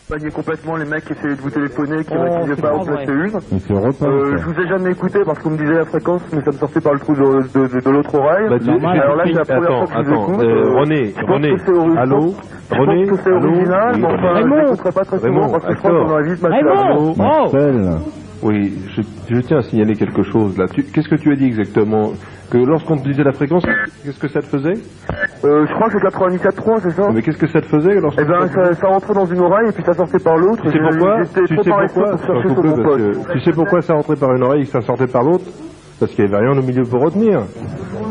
Panier complètement les mecs qui essayaient de vous téléphoner, qui réussissaient pas à en placer une. Je vous ai jamais écouté parce qu'on me disait la fréquence, mais ça me sortait par le trou de l'autre oreille. Alors là, c'est la première fois que je vous écoute. René, allô, René, je pense que c'est original, mais enfin, je n'écouterai pas très souvent parce que je pense qu'on aurait vite matché la Oui, je tiens à signaler quelque chose là. Qu'est-ce que tu as dit exactement? Que lorsqu'on te disait la fréquence, qu'est-ce que ça te faisait? Je crois que c'est 94.3, c'est ça? Mais qu'est-ce que ça te faisait lorsque... Eh ben, ça rentrait dans une oreille et puis ça sortait par l'autre. Tu sais pourquoi? Tu sais pourquoi ça rentrait par une oreille et que ça sortait par l'autre? Parce qu'il n'y avait rien au milieu pour retenir.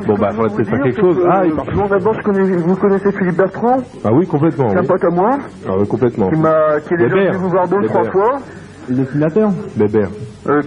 Bon bah, faudrait peut-être faire quelque chose. Ah, bon, d'abord, vous connaissez Philippe Bertrand? Ah oui, complètement. C'est un pote à moi. Ah oui, complètement. Qui est déjà venu vous voir 2 ou 3 fois. Le dessinateur Bébert.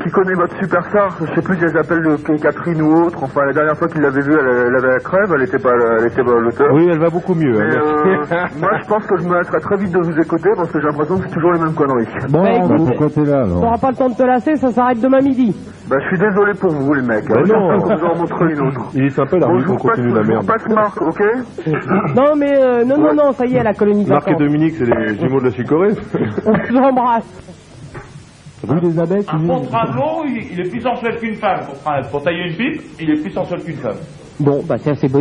Qui connaît votre superstar, je sais plus si elle s'appelle Catherine ou autre, enfin la dernière fois qu'il l'avait vue, elle avait la crève, elle était pas l'auteur. Oui, elle va beaucoup mieux. Moi je pense que je me lasserai très vite de vous écouter parce que j'ai l'impression que c'est toujours les mêmes conneries. Bon, pourquoi t'es là alors? T'auras pas le temps de te lasser, ça s'arrête demain midi. Bah je suis désolé pour vous les mecs, non. Je vous en montrer une autre. Il est sympa la rue qu'on continue la merde. Je vous passe Marc, ok? Non mais, non, ça y est, la colonie Marc et Dominique, c'est les jumeaux de la Chicorée. On s'embrasse. Rue des Abeilles. Un contre-avion, il est plus sensuel qu'une femme. Pour tailler une pipe, il est plus sensuel qu'une femme. Bon, bah c'est assez bon.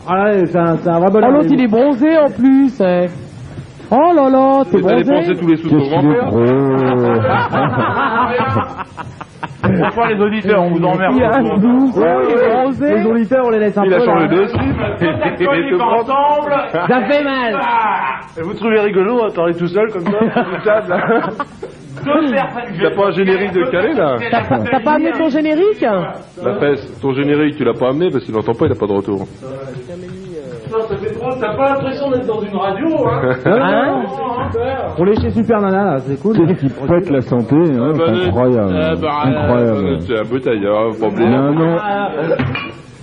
Allez, c'est un vrai bonheur. Oh l'autre il est bronzé en plus. Oh là là, t'es bronzé. T'as dépensé tous les sous de ton grand-père. Bonsoir les auditeurs, on vous emmerde. Les auditeurs, on les laisse un peu. Il a changé de slip. Ensemble. Ça fait mal. Et vous trouvez rigolo, hein, t'en es tout seul comme ça. T'as pas un générique de Calais là? T'as pas amené ton générique? La fesse, ton générique tu l'as pas amené parce qu'il n'entend pas, il a pas de retour. Ça fait trop, t'as pas l'impression d'être dans une radio, hein? On est chez Super Nana là, c'est cool. C'est qui pète la santé, hein, c'est incroyable. Incroyable. C'est un bouteillard,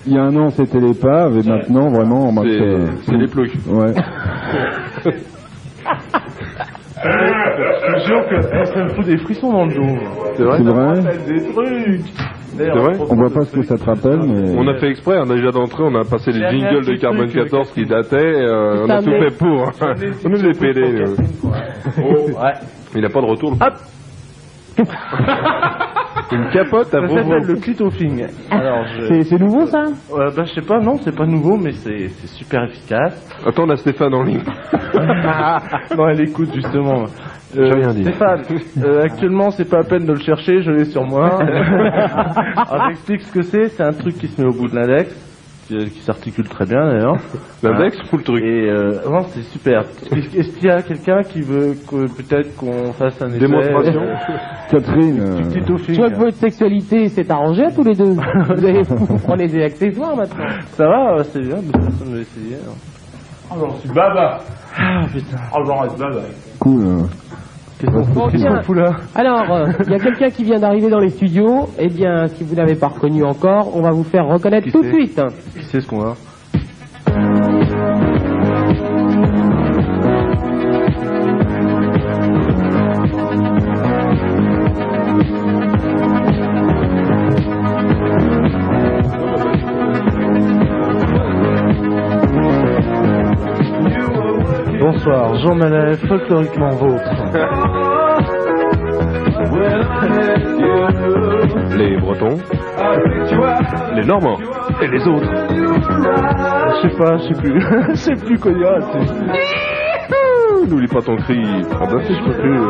Il y a un an c'était l'épave et maintenant vraiment c'est les ploucs. Ouais. Je te jure que ça me fout des frissons dans le dos. C'est vrai? Des trucs. C'est vrai? On voit pas ce que ça te rappelle, mais... On a fait exprès, on a déjà d'entrée, on a passé les jingles de Carbone 14 qui dataient, on a tout fait pour. On nous les pédés. Ouais. Il n'a pas de retour. Hop! Une capote à ça s'appelle le clitophing. Alors, c'est nouveau ça? Bah je sais pas, non, c'est pas nouveau, mais c'est super efficace. Attends, on a Stéphane en ligne. Non, elle écoute justement. J'ai rien dit. Stéphane, actuellement c'est pas la peine de le chercher, je l'ai sur moi. Alors j'explique ce que c'est un truc qui se met au bout de l'index, qui s'articule très bien d'ailleurs. L'index ou le truc? Et non, c'est super. Est-ce qu'il y a quelqu'un qui veut que peut-être qu'on fasse un essai? Démonstration. Catherine. Tu vois que votre sexualité s'est arrangée à tous les deux. Vous prenez des accessoires maintenant. Ça va, c'est bien, mais personne ne veut essayer. Oh j'en suis baba. Ah putain. Oh j'en reste baba. Cool. Qu'est-ce qu'on fout là? Alors, il y a quelqu'un qui vient d'arriver dans les studios. Eh bien, si vous l'avez pas reconnu encore, on va vous faire reconnaître tout de suite. Qui c'est ce qu'on a? Bonsoir, Jean Manet, folkloriquement vôtre. Les Bretons, les Normands et les autres. Je sais plus. Je sais plus quoi dire là-dessus. N'oublie pas ton cri. Ah bah si je peux plus.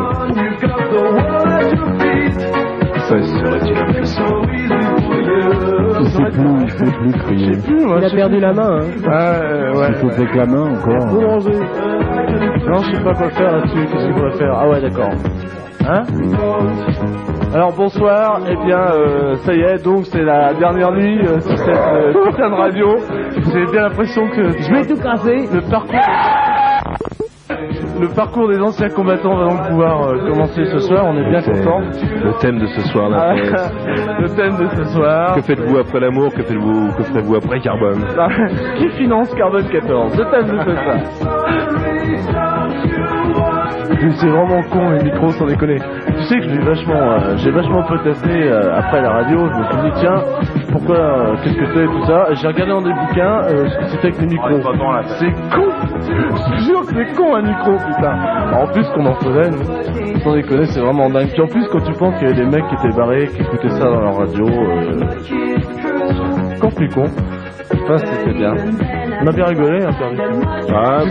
Ça serait-il impuissant? C'est plus crier. Il a perdu la main. Ouais. Il faut avec la main encore. Non, je sais pas quoi faire là-dessus. Qu'est-ce qu'il faudrait faire? Ah ouais, d'accord. Hein? Alors bonsoir, eh bien ça y est, donc c'est la dernière nuit sur cette putain de radio. J'ai bien l'impression que Je vais tout casser. Le parcours des anciens combattants va donc pouvoir commencer ce soir, on est bien contents. Le thème de ce soir là. Le thème de ce soir. Que faites-vous après l'amour? Que ferez-vous après Carbone? Qui finance Carbone 14? Le thème de ce soir. C'est vraiment con les micros, sans déconner. tu sais que j'ai vachement potassé après la radio. Je me suis dit tiens, pourquoi, qu'est-ce que c'est tout ça. J'ai regardé dans des bouquins ce que c'était avec les micros. C'est con. Je te jure que c'est con un micro, putain. En plus qu'on en faisait, nous, sans déconner, c'est vraiment dingue. Puis en plus quand tu penses qu'il y avait des mecs qui étaient barrés, qui écoutaient ça dans leur radio, c'est encore plus con. Enfin, c'était bien. On a bien rigolé, hein, Pierre. Ah, tu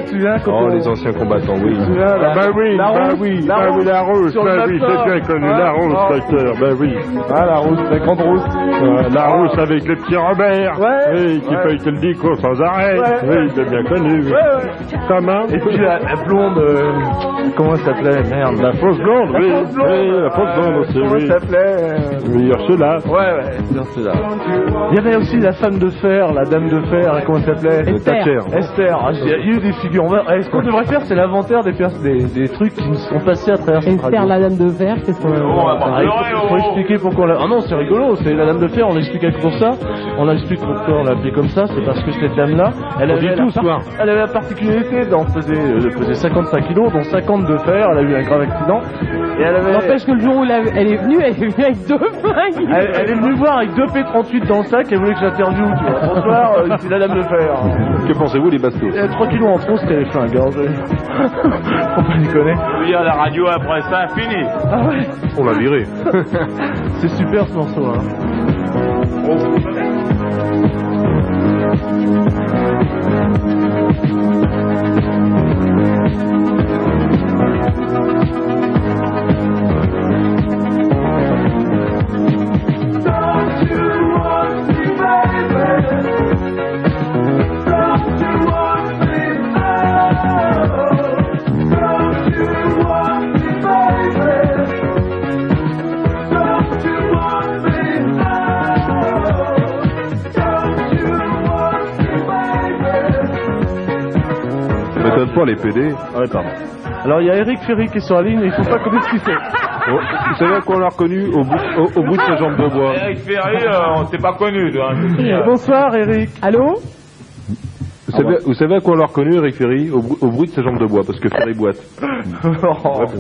te souviens quand les anciens combattants, oui. La rousse, la rousse, c'est bien connu, la rousse, docteur, oui. Ah, la rousse, la grande rousse. La rousse avec le petit Robert, oui, qui fait que le discours sans arrêt, oui, c'est bien connu. Comment? Et puis la blonde, comment elle s'appelait? Merde. La fausse blonde, oui, la fausse blonde aussi, oui. Comment elle s'appelait? Oui, Ursula. Ouais, Ursula. Il y avait aussi la femme de fer, la dame de fer, comment elle s'appelait? Esther. Il y a eu des figures. Ce qu'on devrait faire, c'est l'inventaire des trucs qui nous sont passés à travers cette radio. Esther, la dame de fer, qu'est-ce qu'on il faut expliquer pourquoi on l'a... Ah non, c'est rigolo, c'est la dame de fer, on l'explique pour ça. On explique pourquoi on l'a appelée comme ça, c'est parce que cette dame-là, elle avait la particularité d'en peser 55 kilos, dont 50 de fer, elle a eu un grave accident. Et elle avait... N'empêche que le jour où elle est venue avec 2 flingues. Elle est venue voir avec 2 P38 dans le sac, elle voulait que j'interviewe, tu vois. Bonsoir, ici la dame de fer. Que pensez-vous des bastos? 3 kilos en trop, c'était les flingues, hein. Faut pas déconner. Oui, à la radio après ça, fini. Ah ouais. On l'a viré. C'est super ce morceau, hein. Pas les PD. Ah ouais, pardon. Alors il y a Eric Ferry qui est sur la ligne et il faut pas connaître qui c'est. Oh, vous savez à quoi on l'a reconnu au bout de sa jambe de bois? Eric Ferry, on t'est pas connu. Bonsoir Eric. Allô? Vous savez à quoi on l'a reconnu, Eric Ferry? Au bruit de sa jambe de bois, parce que Ferry boite.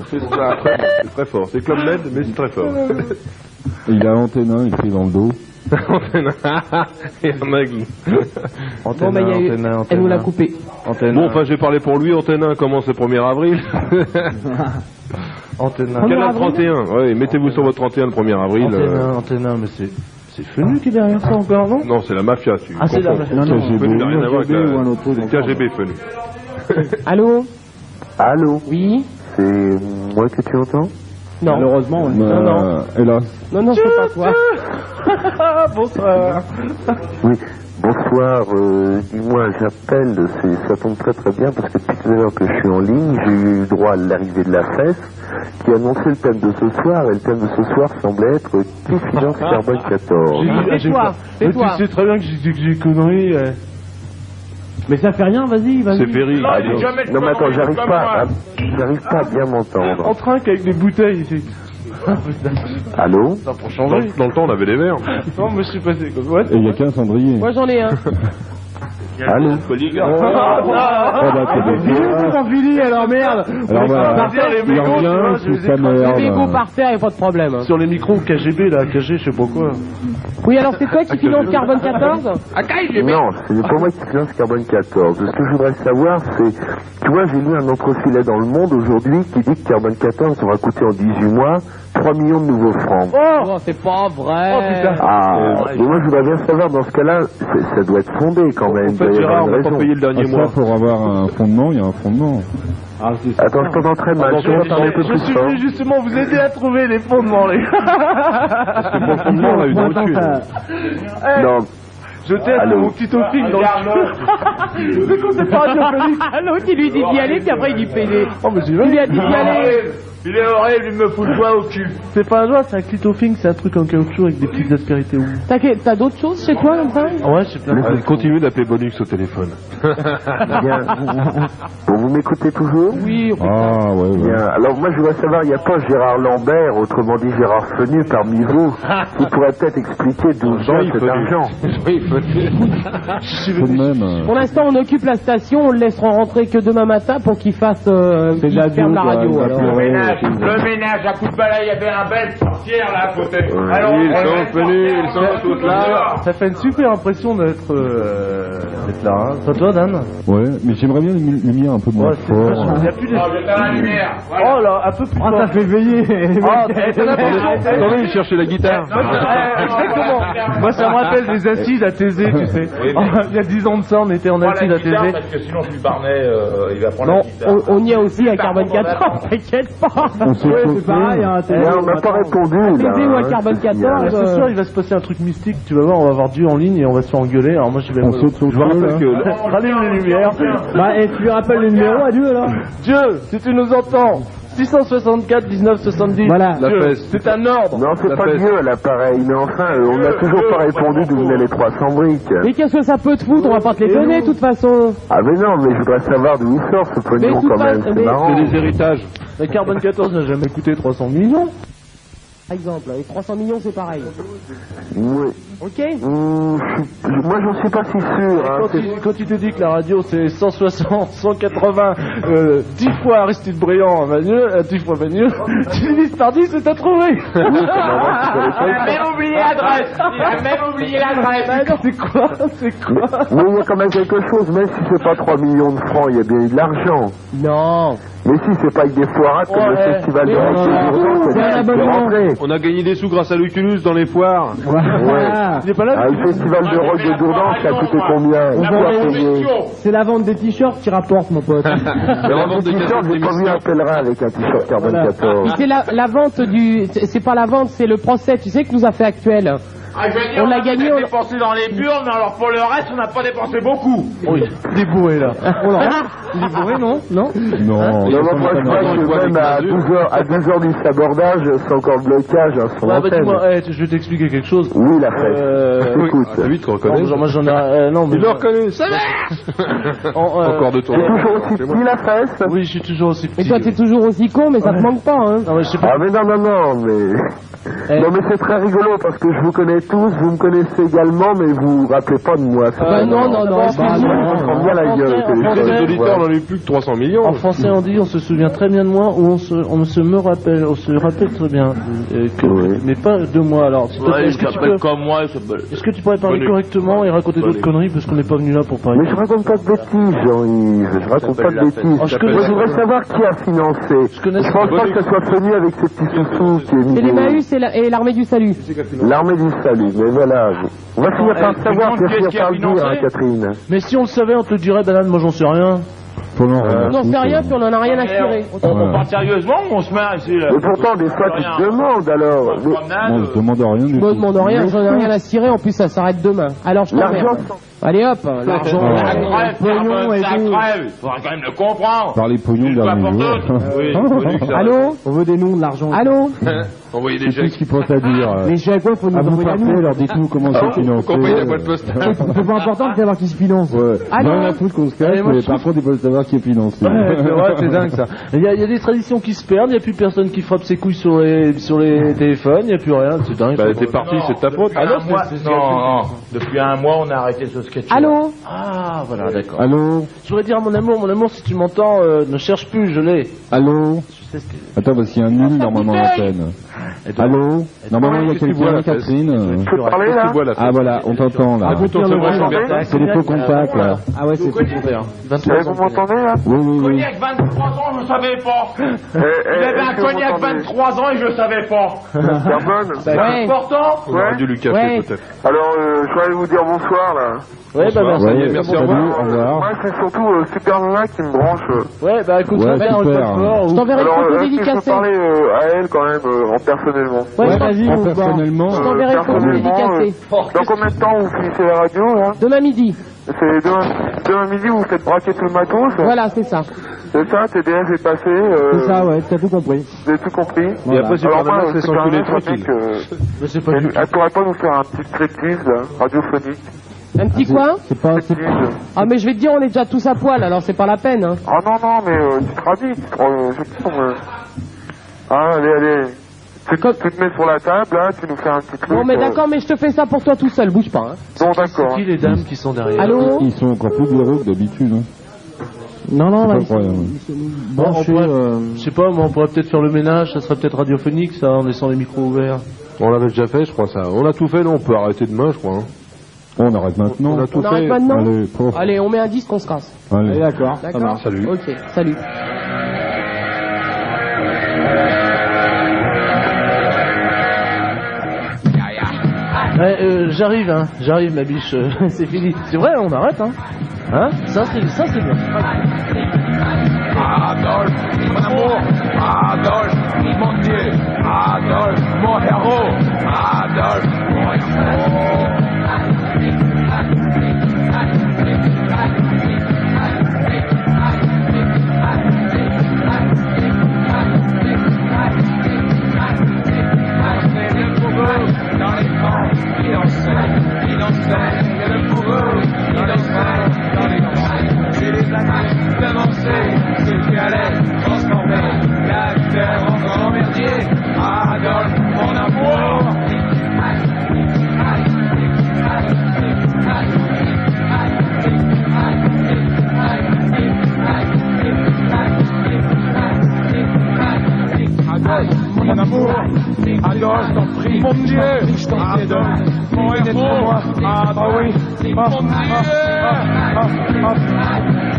C'est très fort. C'est Club Med, mais c'est très fort. Il a Antenne écrit dans le dos. Et un aigle. Elle nous l'a coupé. Bon, enfin, j'ai parlé pour lui. Antenne 1 commence le 1er avril. Antenne 1. Canal 31. Oui, mettez-vous sur votre 31 le 1er avril. Antenne 1, mais c'est Fenu qui est derrière ça encore, non? Non, c'est la mafia. C'est la mafia. Non, Fenu n'a rien à voir avec ou un autre truc. c'est KGB, Fenu. Allô? Allô? Oui? C'est moi que tu entends? Non. Malheureusement, non. Hélas. Non, c'est pas toi. Bonsoir. Oui, bonsoir, dis-moi, j'appelle, ça tombe très très bien parce que depuis tout à l'heure que je suis en ligne, j'ai eu droit à l'arrivée de la FES qui annonçait le thème de ce soir, et le thème de ce soir semblait être tout finance carbone 14. C'est toi. Tu sais très bien que j'ai dit que j'ai conneries. Mais ça fait rien, vas-y. C'est Ferry. Non mais attends, j'arrive pas à bien m'entendre. En train qu'avec des bouteilles ici. Allô? Pour changer. Dans le temps, on avait des verres. Non, mais je suis passé comme ouais. Et il n'y a qu'un cendrier. Moi j'en ai un. Allô? T'as fini alors, merde. Alors voilà, il revient sous sa Les mégots merde. par terre, y'a pas de problème. Sur les micros KGB là, KG, je sais pas quoi. Oui, alors c'est toi qui finance Carbone 14? Non, ce n'est pas moi qui finance Carbone 14. Ce que je voudrais savoir, c'est, tu vois, j'ai lu un entrefilet dans Le Monde aujourd'hui qui dit que Carbone 14 aura coûté en 18 mois 3 millions de nouveaux francs. Oh, c'est pas vrai. Oh putain. Ah, mais moi je voudrais bien savoir, dans ce cas-là, ça doit être fondé quand même. En fait, Gérard, on n'a pas payé le dernier mois. Ça, pour avoir un fondement, il y a un fondement. Attends, je t'entends très mal. Je suis venu justement vous aider à trouver les fondements, les gars. Parce que pour le fondement, on a eu dans le dessus. Non. Je teste mon petit topping dans le c'est quoi, c'est pas radiophonique. L'autre il lui dit d'y aller, puis après il dit pédé. Oh, mais j'ai Il lui a dit d'y aller. Il est horrible, il me fout le doigt au cul. C'est pas un doigt, c'est un clitofing, c'est un truc en caoutchouc avec des petites aspérités. T'as d'autres choses chez toi, comme ça? Ouais, je sais plein. Continuez d'appeler Bonux au téléphone. Bien. Bon, vous m'écoutez toujours? Oui. Ah, ouais. Bien. Alors moi je voudrais savoir, il n'y a pas Gérard Lambert, autrement dit Gérard Fenu parmi vous, qui pourrait peut-être expliquer d'où vient cet argent. Oui, Tout de même. Pour l'instant, on occupe la station, on le laissera rentrer que demain matin pour qu'il fasse, qu'il ferme la radio. Alors. Le ménage, à coup de balai, il y avait un bel sorcière là à côté. Alors, Ils sont venus, ils sont tous là. Ça fait une super impression d'être là. Hein. Toi, Dan? Ouais, mais j'aimerais bien une lumière un peu moins fort. Il n'y a plus de... la lumière. Voilà. Oh là, un peu plus fort. Ça fait veiller. Attendez, il cherchait la guitare. Exactement. Moi, ça me rappelle des assises à Thésée, tu sais. Il y a 10 ans de ça, on était en assises à Thésée. Parce que sinon, le Barnet, il va prendre Non, la guitare. on y est aussi à Carbone 14, t'inquiète pas. Ouais, c'est pareil. Hein, On m'a pas répondu, Thésée ou à là. Carbone Ce 14. soir, il va se passer un truc mystique, tu vas voir, on va avoir Dieu en ligne et on va se faire engueuler. Alors moi, je vais... On saute sur le Je vous rappelle feu, que... Rallume les lumières. Bah, et tu lui rappelles le numéro à Dieu alors? Dieu, si tu nous entends, 664 19 70. Voilà. Dieu, c'est un ordre. Non, c'est pas Dieu à l'appareil, mais enfin, on n'a toujours pas répondu d'où venaient les 300 briques. Mais qu'est-ce que ça peut te foutre? On va pas te les donner de toute façon. Ah mais non, mais je voudrais savoir d'où il sort ce pognon tout quand pas- même, c'est mais- marrant. C'est des héritages. La Carbone 14 n'a jamais coûté 300 millions. Par exemple, avec 300 millions, c'est pareil. Oui. Ok? Moi, j'en suis pas si sûr. Hein. Quand il te dit que la radio c'est 160, 180, 10 fois Aristide Briand, 10 fois Manuel, tu divises par 10 et t'as trouvé. Il a même oublié l'adresse. Il a même oublié l'adresse. C'est quoi? Mais il y a quand même quelque chose, même si c'est pas 3 millions de francs, il y a bien eu de l'argent. Non. Mais si c'est pas avec des foirades comme le Ouais. festival de Mais rock on de s'en Bourgogne, fout, c'est c'est un bien abonnement. rentré. On a gagné des sous grâce à l'Oculus dans les foires. Voilà. Il est pas là. Ah, le festival de rock de Dourdan, ça a coûté combien? La Qui a payé? proposition. C'est la vente des t-shirts qui rapporte, mon pote. La vente de t-shirt, j'ai pas vu un pèlerin avec un t-shirt Carbone 14. C'est la vente du... C'est pas la vente, c'est le procès, tu sais, que nous a fait Actuel. Ah, je veux dire, On l'a gagné, a on- dépensé dans les burnes, mais alors pour le reste, on n'a pas dépensé beaucoup. Oui, il est bourré là. Il est bourré, non? Non? Non, Non, non, moi je crois que même à 12h du sabordage, c'est encore le blocage hein, sur Bah, l'antenne. dis-moi, je vais t'expliquer quelque chose. Oui, la fête. Écoute. C'est lui qui reconnaît. Genre, moi j'en ai... non, mais... Il le reconnaît. Encore de C'est tour. toujours aussi petit la fesse? Oui, je suis toujours aussi petit. Et toi, t'es toujours aussi con, mais ça te manque pas, hein. Non, mais je sais pas. Ah mais non, mais... Non mais c'est très rigolo parce que je vous connais tous, vous me connaissez également, mais vous vous rappelez pas de moi. C'est pas non, non, non, Bah, moi, je prends bien la gueule au téléphone. Les auditeurs Voilà. n'en ont eu plus que 300 millions. En français, on dit, on se souvient très bien de moi, ou on se rappelle très bien, Oui. mais pas de moi. Alors, s'il te plaît, est-ce que tu pourrais parler correctement et raconter d'autres conneries, parce qu'on n'est pas venu là pour parler. Mais je raconte pas de bêtises, Jean-Yves, je raconte pas de bêtises. Oh, je connais- Moi, je voudrais savoir qui a financé. connais- Je pense pas que ça soit Sony avec ses petits sous-sous qui est C'est mis l'Emmaüs et l'armée du salut. l'armée du salut, mais voilà. On va finir par le savoir, puis finir par le dire, hein, Catherine. Mais si on le savait, on te le dirait, banane, moi j'en sais rien. Faut l'en On n'en sait rien, puis on en a rien à cirer. On part sérieusement ou on se met ici là? Et pourtant, des fois, tu te demandes, alors. mais On se demande rien du Je me tout. demande rien, j'en ai rien à cirer, en plus ça s'arrête demain. Alors je L'argent, t'emmerde. Allez hop, l'argent. Ça Ah. crève, pognon et ça tout. crève. Faudra quand même le comprendre. Par les pognons Une fois dernier pour jour. toutes. Oui, Allô? On veut des noms, de l'argent. Allô? Envoyez des chèques. C'est tout ce qu'il faut à dire. Les chèques, ouais, faut nous À vous envoyer à partez, nous. alors dites-nous comment c'est financé. Comprenez la boîte postale. C'est pas important de savoir qui se finance. Ouais. Allô Non, la foutre qu'on se cache, Allez, moi, mais je par contre, il faut savoir qui est financé. Ouais, c'est dingue ça. Il y a des traditions qui se perdent, il n'y a plus personne qui frappe ses couilles sur les téléphones, il n'y a plus rien, c'est dingue. Bah, t'es parti, c'est de ta faute. Ah non, non. Depuis un mois, on a arrêté ce sketch. Allô? Ah, voilà, d'accord. Allô? Je voudrais dire à mon amour, si tu m'entends, ne cherche plus, je l'ai. Allô? Je sais ce que... Attends, parce qu'il y a un nul normalement à l'antenne. Allô? Normalement, il y a quelqu'un, Catherine. tu peux parler, là? Ah, voilà, on t'entend, là. C'est les faux contacts, là. Ah ouais, c'est tout pour faire. Vous m'entendez, là? Oui, oui, oui. Cognac 23 ans, je savais pas. Il Il avait un cognac 23 ans et je savais pas. Carbone? Ouais. Important. On aurait dû lui cacher, Ouais. peut-être. Alors, je voulais vous dire bonsoir, là. Ouais, bah merci. Ouais, merci, au salut, revoir. au revoir. Moi, c'est surtout Super Nana qui me branche. Ouais, bah écoute, Ouais, ça va, on le super. fait fort. Je t'enverrai une Alors, photo est-ce que je peux dédicacée. parler à elle, quand même, en personnellement? Ouais, Ouais, je vas-y, Moi, on se bat. personnellement, je t'enverrai une photo personnellement, dédicacée. dans combien de temps vous finissez la radio, là? Demain midi. C'est demain midi, vous faites braquer tout le matos? Voilà, c'est ça. C'est ça, TDF est passé, C'est ça, ouais, t'as tout compris. vous avez tout compris? Et après, c'est Alors pas moi, mal, c'est Super sans tous les Nana, je tranquilles. sais Mais c'est pas du tout. elle pourrait pas nous faire un petit striptease, là, radiophonique? Un petit coin? C'est pas, c'est Striptease. Ah, mais je vais te dire, on est déjà tous à poil, alors c'est pas la peine, hein. Ah non, mais tu te radis, je sais pas, Ah, allez, Tu te mets sur la table, là, tu nous fais un petit truc. Bon, mais d'accord, mais je te fais ça pour toi tout seul, bouge pas. Hein. Bon, d'accord. C'est qui les dames qui sont derrière? Allô? Ils sont encore plus bureaux que d'habitude. Hein. Non, non, là, C'est pas incroyable. Bon, on pourrait, je sais pas, mais on pourrait peut-être faire le ménage, ça serait peut-être radiophonique, ça, en laissant les micros ouverts. On l'avait déjà fait, je crois, ça. On a tout fait, non, on peut arrêter demain, je crois. Hein. On arrête maintenant. On a tout On arrête fait. maintenant? Allez, Allez, on met un disque, on se casse. Allez. D'accord. Ça D'accord? marche. Salut. Ok, salut. Ouais, j'arrive ma biche, c'est fini. C'est vrai, on arrête, hein. Hein? Ça c'est bien. Adolphe, mon amour, Adolphe, mon Dieu, Adolphe, mon héros, Adolphe, mon héros. Dans les camps, il enseigne, il y a le bourreau, il enseigne, dans les camps, c'est les années d'avancer, ceux qui allaient transformer la terre en grand merdier. Adolphe, mon amour. Adolphe, mon amour, Adolphe, t'en prie, mon Dieu, je t'en prie, Adolphe, mon héros, ah bah oui,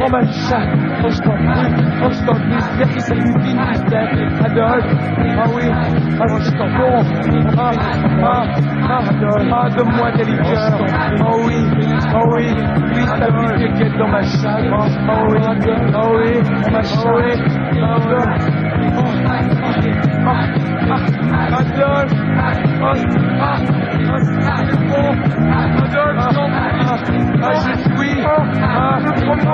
oh ma chatte, oh je t'en prie, viens que ça lui vine, Adolphe, ah oui, ah je t'en Adolphe, donne-moi des liqueurs, oh oui, ta vie qui est dans ma chatte, oh oui, ma chatte, Adolphe, Adolphe, c'est bon, Adolphe, non, je suis, Adolphe,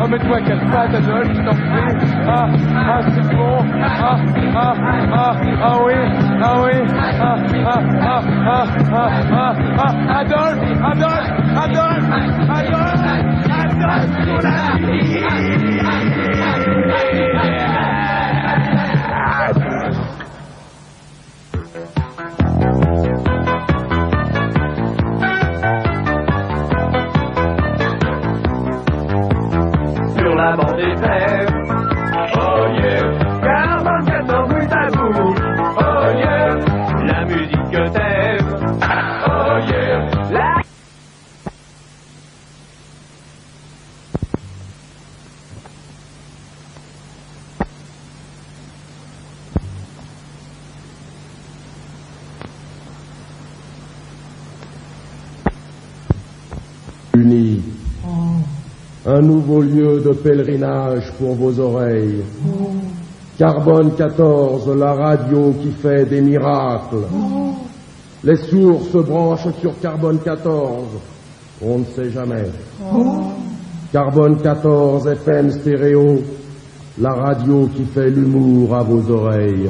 mets-toi qu'elle patte, Adolphe, je t'en prie, c'est bon, sur la bande FM, oh yeah, Carbone 14 rue d'amour, oh yeah, la musique que t'aimes, oh yeah, la... Unis. Un nouveau lieu de pèlerinage pour vos oreilles. Carbone 14, la radio qui fait des miracles. Les sourds se branchent sur Carbone 14. On ne sait jamais. Carbone 14 FM stéréo, la radio qui fait l'humour à vos oreilles.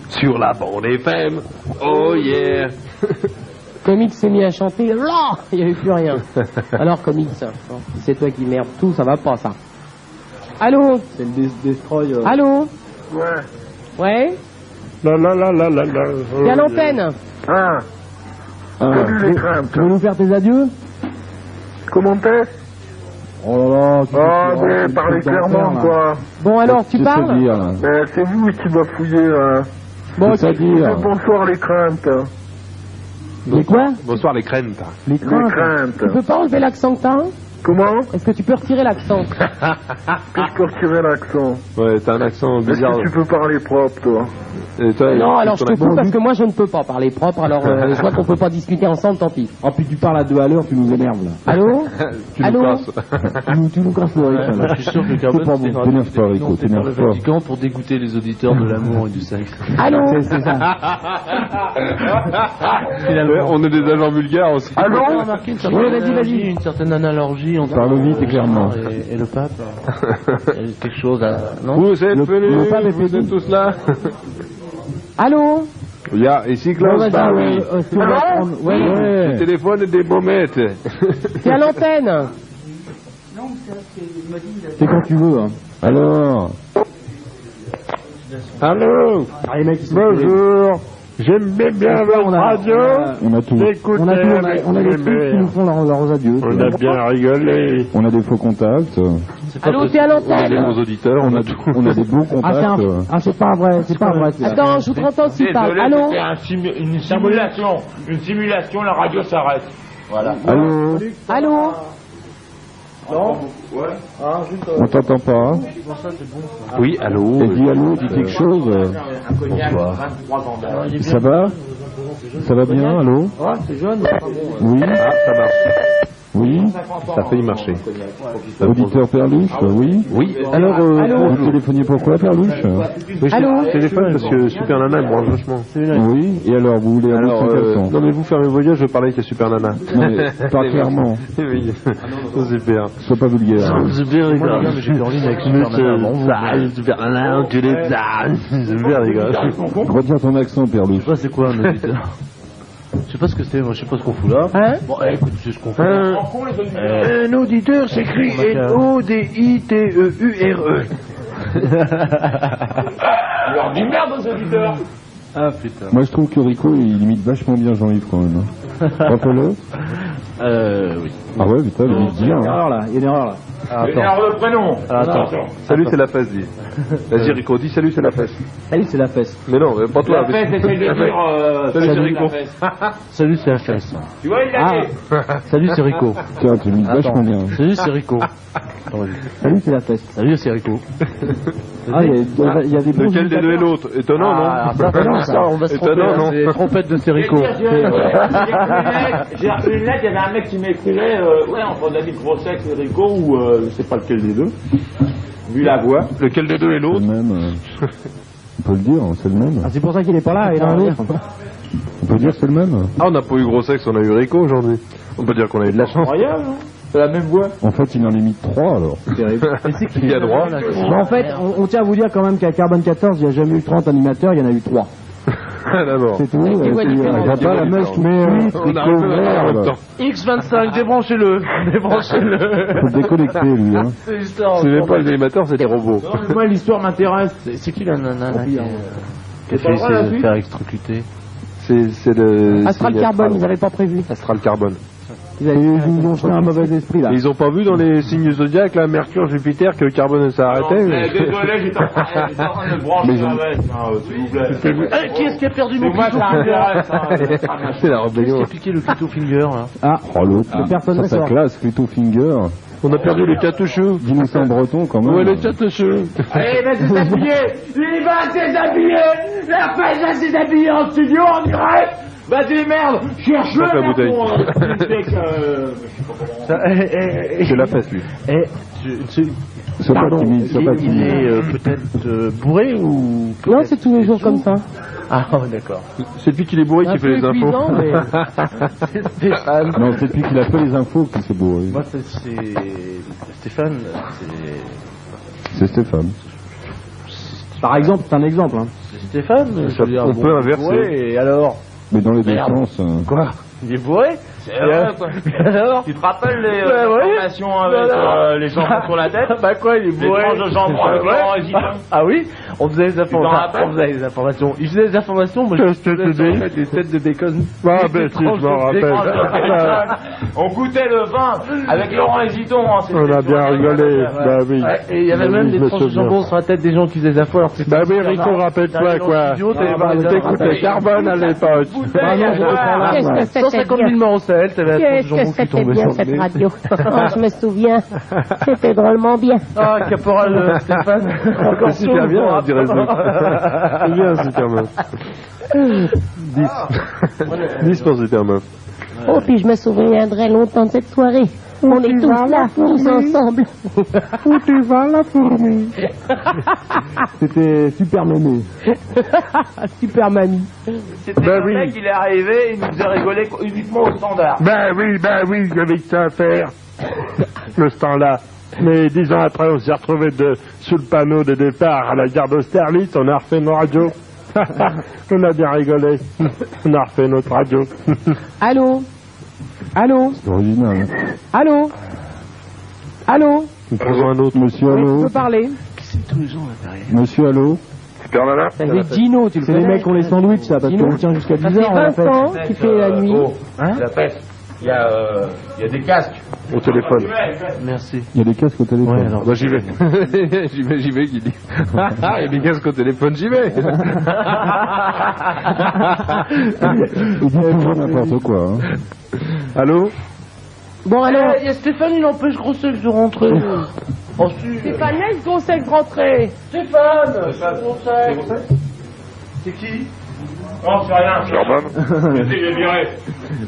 Sur la bande FM, oh yeah. Comics s'est mis à chanter, là, il n'y avait plus rien. Alors Comics, c'est toi qui merde tout, ça va pas ça. Allô? C'est le destroy. Allô? Ouais. Ouais? La. T'es à l'antenne? Ah, salut les craintes. Tu veux nous faire tes adieux? Comment t'es? Oh là là. Ah, mais parlez clairement, quoi. Bon alors, tu parles? C'est vous qui bafouillez, là. Bon, Bonsoir les craintes. Mais quoi? Bonsoir les craintes. Les Les craintes. Tu peux pas enlever l'accent que t'as? Comment? Est-ce que tu peux retirer l'accent? Que je peux retirer l'accent. Ouais, t'as un accent Est-ce bizarre. que tu peux parler propre, toi? Et toi, Non, alors je te ton coupe parce que moi je ne peux pas parler propre, alors je vois qu'on peut pas discuter ensemble, tant pis. Oh, puis tu parles à 2 à l'heure, tu nous énerves là. Allô? tu nous Allô? casses. Tu nous casses le rythme, là. Je suis sûr que Carbone, Faut pas c'est vous une t'énerve pas, radio Rico, financée par le t'énerve pas. Vatican pour dégoûter les auditeurs de l'amour et du sexe. Allô? C'est ça. Ouais, on est des agents vulgaires aussi. Allô? On a remarqué une certaine analogie, une certaine analogie entre Parle vite et clairement. et le pape. Il y a quelque chose à... Non? Vous êtes venus, le pape est vous venu. êtes tous là. Allô? Ja, ici Klaus Barbie. Ouais. Le téléphone des baumettes. C'est à l'antenne. C'est quand tu veux. Hein. Alors, Allô. Allez, mec, Bonjour. J'aime bien votre radio. on a tout. J'écoute On a des trucs qui nous font leurs adieux. On a bien rigolé. On a des faux contacts. Allô, c'est à l'antenne. auditeurs, On a des beaux contacts. C'est pas vrai, c'est pas vrai. Attends, je vous entends si parle. Allô. Une simulation. Une simulation, la radio s'arrête. Voilà. Allô, Allô. on t'entend pas. Oui, allô. Et dis allô, dis quelque chose. Ça va? Ça va bien, allô? C'est jaune. Oui, Ah, ça marche. oui. Ça a failli marcher. Auditeur Perluche, oui. Oui. Alors, vous téléphoniez pourquoi, Perluche? Allô. Téléphone parce que Super Nana me branche vachement. Oui, et alors, vous voulez un autre caleçon? non mais vous fermez vos yeux, je veux parler avec la Super Nana. Non, mais pas clairement. Oui, super. Sois pas vulgaire. Super les gars. J'étais en ligne avec Super Nana. Super Nana, tu les super les gars. Retiens ton accent, Perluche. C'est quoi un auditeur? Je sais pas ce que c'est, moi je sais pas ce qu'on fout là. Hein? Bon, écoute, c'est ce qu'on fait. Un auditeur s'écrit N-O-D-I-T-E-U-R-E. Alors dis merde aux auditeurs. Ah putain. Moi, je trouve que Rico, il imite vachement bien Jean-Yves quand même. Rappelle-le. Oui. Ah ouais, putain, il imite bien. Il y a une erreur là, il y a une erreur là. Alors le prénom. Attends. Salut, c'est la fesse, dis. Vas-y Rico, dis salut, c'est la fesse. Salut, c'est la fesse. Mais non, pas toi. La fête, essaye de dire Salut, c'est Rico. Salut, c'est FS. Tu vois, il l'a dit. Salut, c'est Rico. Tiens, tu imites vachement bien. Salut, c'est Rico. Salut, c'est la fesse. Salut, c'est Rico. Ah, il y a des bons Lequel des deux est l'autre? Étonnant, non? On va se tromper. Étonnant, non? C'est trompette de Serico. J'ai reçu une lettre, il y avait un mec qui m'écrivait ouais, entre David Grosset et Rico, ou je sais pas lequel des deux. Vu la voix. Lequel des deux est C'est l'autre? le même. On peut le dire, c'est le même. Ah, c'est pour ça qu'il est pas là, il en a un autre. On peut dire c'est le même. Ah, on n'a pas eu gros sexe, on a eu Rico aujourd'hui. On peut dire qu'on a eu de la chance. Incroyable, hein. C'est la même voix. En fait, il en imite 3 alors. Il y a droit. En fait, on tient à vous dire quand même qu'à Carbone 14, il n'y a jamais eu 30 animateurs, il y en a eu 3. D'abord. C'est tout. Qui voit différent. Il n'y a pas la meuf qui met On arrive en même temps. X25, débranchez-le. Débranchez-le. Faut le déconnecter lui. Hein. C'est l'histoire. C'est même pas les animateurs, c'est les robots. Moi, l'histoire m'intéresse. C'est qui la nana là qui a C'est fait pas vrai, la essayer de suite faire extrocuter? C'est le. Astral Carbone, ils n'avaient pas prévu. Astral Carbone. Ils ont fait un mauvais esprit là. Ils ont pas vu dans les signes zodiaques, là, Mercure, Jupiter, que Carbone s'est arrêté. Désolé, j'étais en train de brancher la veste, s'il vous plaît. Qui est-ce qui a perdu mon C'est moi, clito ça m'intéresse. C'est la Qui rébellion. a piqué le clito finger là? Ah, Oh l'autre. personne ne Ça sort. classe, Clito Finger. On a perdu le catouchou. Dis-nous ça en breton quand même. Ouais, le catouchou. Allez, va se déshabiller. Il va se déshabiller. La fête va se déshabiller en studio, en direct. Vas-y, merde. Cherche-le, Sauf la bouteille. C'est la fesse, lui. C'est pas timide, c'est pas Il timide. est peut-être bourré ou... Non, c'est tous les jours comme ça. Ah d'accord. C'est depuis qu'il est bourré qui fait les infos. épuisant, mais... Stéphane. Non, c'est depuis qu'il a fait les infos qu'il s'est bourré. Moi c'est Stéphane, C'est Stéphane. Par exemple, c'est un exemple. Hein. c'est Stéphane. je veux dire, on peut inverser. bourré, et alors? Mais dans les deux Merde. sens. Quoi? Il est bourré? C'est vrai, quoi. Alors? Tu te rappelles les ouais. informations avec les jambons sur la tête? Bah quoi, il est Les bourré? tranches de jambon avec Laurent Hésitant. Ah oui? On faisait les informations. rappelles On faisait les informations. Il faisait les informations, moi je faisais des têtes de bacon. Ah, ben, si, je m'en rappelle. On goûtait le vin avec Laurent Hésitant. On a bien rigolé. Bah oui. Ouais, et il y avait même Oui, je des me tranches de souviens. jambon sur la tête des gens qui faisaient des infos alors que c'était... Bah oui, Rico, rappelle-toi, quoi. T'écoutais Carbone à l'époque. Qu'est-ce que c'était 150 000 bien. morts au Sahel, t'avais la tranche de Qu'est-ce que jambon qui c'était tombait bien sur le cette nez. radio. Oh, je me souviens. C'était drôlement bien. Ah, caporal Stéphane. Encore C'est super bien, on dirait ça. C'est bien, Super Meuf. 10 pour Super Meuf. Oh, puis je me souviendrai longtemps de cette soirée. On est tous là, tous ensemble. Où tu vas la fourmi? C'était super mémé. Super mamie. C'était Bah le oui. mec, il est arrivé, il nous faisait rigoler uniquement au standard. Ben oui, j'avais que ça à faire. Le ce temps-là. Mais 10 ans après, on s'est retrouvé sous le panneau de départ à la gare d'Austerlitz, on a refait nos radios. On a bien rigolé. On a refait notre radio. Allô? Allô? C'est original. Allô? Allô? Nous prenons un autre. Monsieur Oui, Allô? tu peux parler? C'est tous les gens là derrière. Monsieur Allô? Super Nana. C'est Gino, tu le C'est connais? les mecs qui ont les sandwichs, ça, parce Gino. qu'on tient jusqu'à Ça 10h, fait on l'a fait. Vincent qui fait la nuit. Hein? La peste. Il y a des casques. Au téléphone. Merci. Il y a des casques au téléphone. Ouais, alors. Bah, j'y vais. j'y vais, qui dit. Il y a des casques au téléphone, j'y vais. Il dit toujours n'importe quoi. Hein. Allô? Bon, alors. Il y a Stéphane, il empêche gros sexe de rentrer. Oh, si. Stéphane, laisse gros sexe rentrer. Stéphane, gros sexe. C'est qui? Non, c'est rien. German. Il est viré.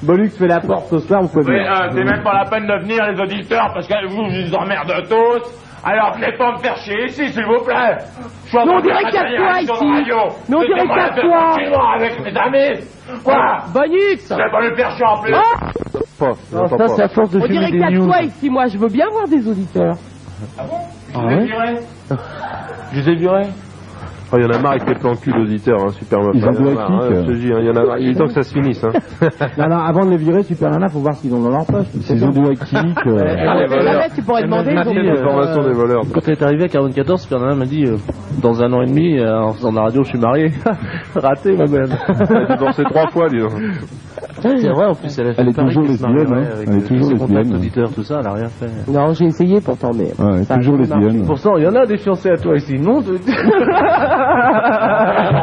Bolux fait la porte ce soir, vous pouvez Mais c'est même pas la peine de venir, les auditeurs, parce que vous emmerde tous. Alors venez pas me faire chier ici, s'il vous plaît. Je suis en Mais on train de dirait faire qu'il y a ma toi émission ici. de radio. Mais on dirait Laissez-moi qu'il y a la faire toi. tranquillement avec mes amis. Voilà. Bonux. Je vais pas lui faire chier en plus. Pas. Non, ça, c'est à force de On fumer dirait qu'il des y a news. toi ici. Moi, je veux bien voir des auditeurs. Je l'ai viré. Je les ai virés. Oh, il y en a marre avec les plans cul d'auditeurs, hein, super meuf. Ils ont de la Hein, clique. je te dis, hein, il y en a marre. Il est temps que ça se finisse. Hein. Non, avant de les virer, Super Nana, faut voir ce qu'ils ont dans leur poche. S'ils ont du hack-kick, Jamais tu pourrais demander. m'a ils ont dit, bien. Formation des voleurs. Quand elle est arrivée à 44, Super Nana m'a dit dans 1 an et demi, en faisant de la radio, je suis marié. Raté, ma belle. Elle a divorcé 3 fois, dis donc. C'est vrai, en plus, elle a fait Elle est Paris toujours qui se lesbienne, mariait hein. avec Elle est toujours ses contacts lesbienne. auditeurs, tout ça, elle a rien fait. Non, j'ai essayé pourtant, mais. ouais, ça a toujours pas marché. lesbienne. Pourtant, il y en a des fiancés à toi ici, non? J'en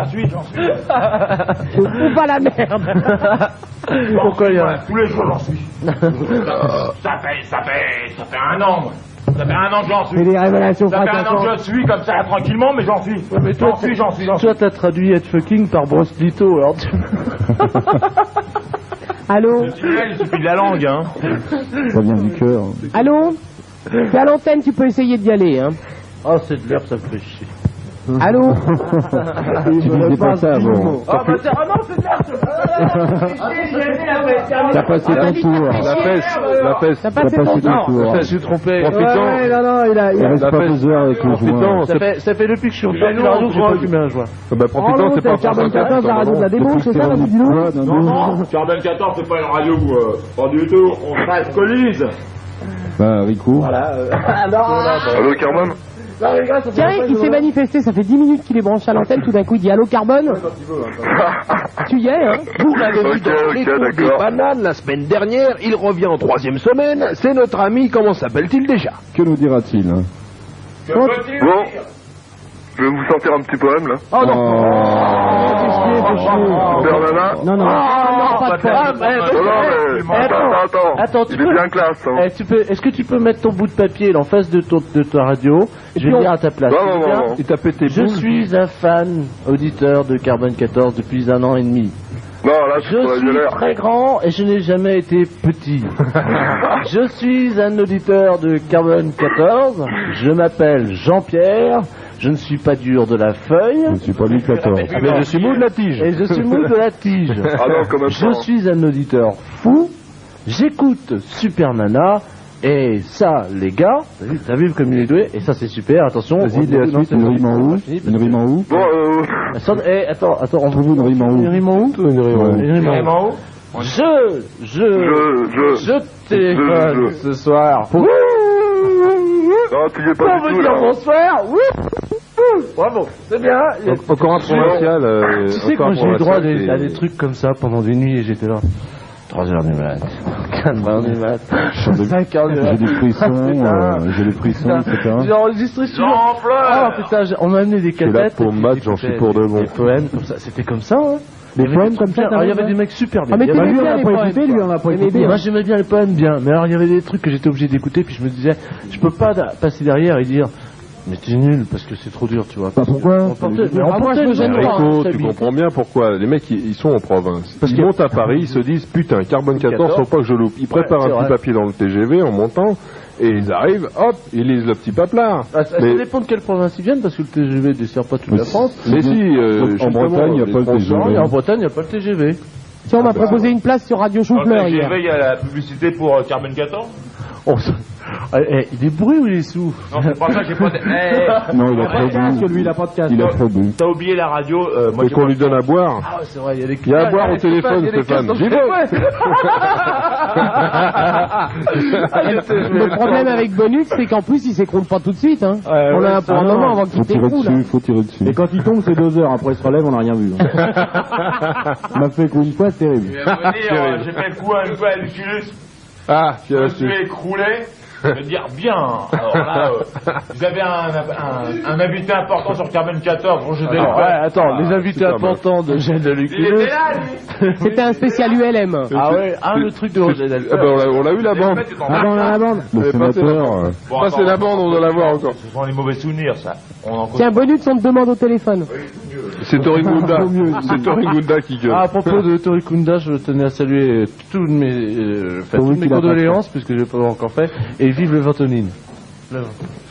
suis. Faut pas la merde. Pourquoi il y a... Tous les jours, j'en suis. Ça fait 1 an, moi. Ça fait 1 an que j'en suis. C'est des révélations Ça fait 1 an fracassantes. que je suis comme ça, tranquillement, mais j'en suis. Mais toi, J'en suis. toi, t'as traduit être fucking par Bruce Lito, alors tu... Allô? Il suffit de la langue, hein. Ça vient du cœur. Allô? T'es à l'antenne, tu peux essayer d'y aller, hein. Oh, c'est de l'air, ça me fait chier. Allô? Tu disais pas ça avant. Ah, bah, c'est... Ah non, c'est de l'air, T'as passé ton tour. La fesse. T'as T'as passé ton passé ton temps. tour. Je suis trompé. Profitant. Ouais, non, il a... Il reste La pas fesse. plusieurs avec le joint. Profitant. Ça fait depuis que je suis revenu à la radio que j'ai pas fumé un joint. Bah, profitant, c'est pas Carbone 14, la radio de la débauche, c'est ça, C'est dis donc. quoi, non, non. Carbone 14, c'est pas une radio, pas du tout. On se colise. Bah, Rico. Allô, Carbone. Thierry, il s'est manifesté, ça fait 10 minutes qu'il est branché à l'antenne, tout d'un coup il dit allô Carbone. Tu y es, hein? Vous l'avez vu Ok, dans les cours des d'accord. bananes la semaine dernière, il revient en 3e semaine, c'est notre ami, comment s'appelle-t-il déjà? Que nous dira-t-il hein? Bon, je vais vous sortir un petit poème, là. Oh non. Super Nana. Non, non. non, pas de poème. Non, mais... Attends. Attends, tu Il est peux... bien classe, hein. Est-ce que tu peux mettre ton bout de papier là, en face de ta radio? Je vais lire à ta place. Non, non, Bien. non, non. Et t'as pété Je suis un fan auditeur de Carbone 14 depuis 1 an et demi. Non, là, je Je pourrais suis l'air. très grand et je n'ai jamais été petit. Je suis un auditeur de Carbone 14. Je m'appelle Jean-Pierre. Je ne suis pas dur de la feuille. Je ne suis pas Louis XIV. Mais je suis mou de la tige. Et je suis mou de la tige. Ah non, quand même Je pas. suis un auditeur fou. J'écoute Super Nana. Et ça, les gars, t'as vu comme il est doué? Et ça, c'est super. Attention. Vas-y, dis la suite, une rime en haut. Une rime en haut. Bon, Attends, on Trouve une rime en haut. Une rime en haut? Une rime en haut. Une rime en haut. Je téléphone ce soir. Non, tu y es Pour pas vous du tout, dire là. bonsoir. Bravo, c'est bien. Encore un provincial. Tu sais, encore quand un j'ai eu droit provincial, à des trucs comme ça pendant des nuits et j'étais là. 3h du mat, 4h du mat, 5h du mat. J'ai des frissons, j'ai des frissons, etc. J'ai enregistré sur... Ah putain, on m'a amené des C'est la cassettes. pommade, j'en suis pour de bon. Des poèmes comme ça, c'était comme ça, hein. Des poèmes comme ça, Alors, il y avait des mecs super bien. Ah, mais Il y avait- t'aimais Lui, on bien n'a les pas poèmes, écouté, lui, on n'a pas T'aimais écouté. bien. Moi j'aimais bien les poèmes bien, mais alors il y avait des trucs que j'étais obligé d'écouter, puis je me disais, je peux pas passer derrière et dire, mais t'es nul parce que c'est trop dur, tu vois. Pourquoi Mais on moi, je me gêne pas, Rico, tu comprends bien pourquoi les mecs ils sont en province. Parce qu'ils montent à Paris, ils se disent putain, Carbone 14, faut pas que je loupe. Ils préparent c'est un petit vrai. papier dans le TGV en montant et ils arrivent, hop, ils lisent le petit paplard. Ça dépend de quelle province ils viennent parce que le TGV ne dessert pas toute la France. Mais si, En justement, Bretagne, il n'y a les pas le transports, Non, et TGV. en Bretagne, il n'y a pas le TGV. Tiens, on m'a proposé une place sur Radio Chou-Fleur hier. Il y a la publicité pour Carbone 14. Oh, Il est bourré ou il est sous? Non, c'est pas ça, j'ai pas de... Non, il a trop bu. Lui, il a pas de casque. Il a trop bu. T'as oublié la radio, moi Faut qu'on lui donne à boire. Ah ouais, c'est vrai, il y a des Il y a à boire au téléphone, Stéphane. J'y vais. Le problème avec Bonux, c'est qu'en plus, il s'écroule pas tout de suite. Hein. On a pour un moment avant qu'il s'écroule. Faut tirer dessus. Et quand il tombe, c'est 2 heures. Après, il se relève, on n'a rien vu. Il m'a fait coup une fois, c'est terrible. j'ai fait le coup un peu à Lucullus. Ah, Je me suis écroulé. Je veux dire bien. Alors là, vous avez un invité important sur Carbone 14. Bon, j'ai attends, les invités importants de Gilles de il était Lucullus. là, lui. C'était un spécial ULM. Ah ouais, le truc de Roger Delpech. Ah ben on l'a eu la bande. Ah bon, on a la bande. Le sénateur. Bon, Passer la bande, on doit l'avoir encore. Ce sont les mauvais souvenirs, ça. Tiens, Bonux, on te demande au téléphone. C'est Torigunda. C'est Torigunda qui gueule. Ah, à propos de Torikunda, je tenais à saluer toutes mes condoléances, puisque je ne l'ai pas encore fait, et vive le Ventonine.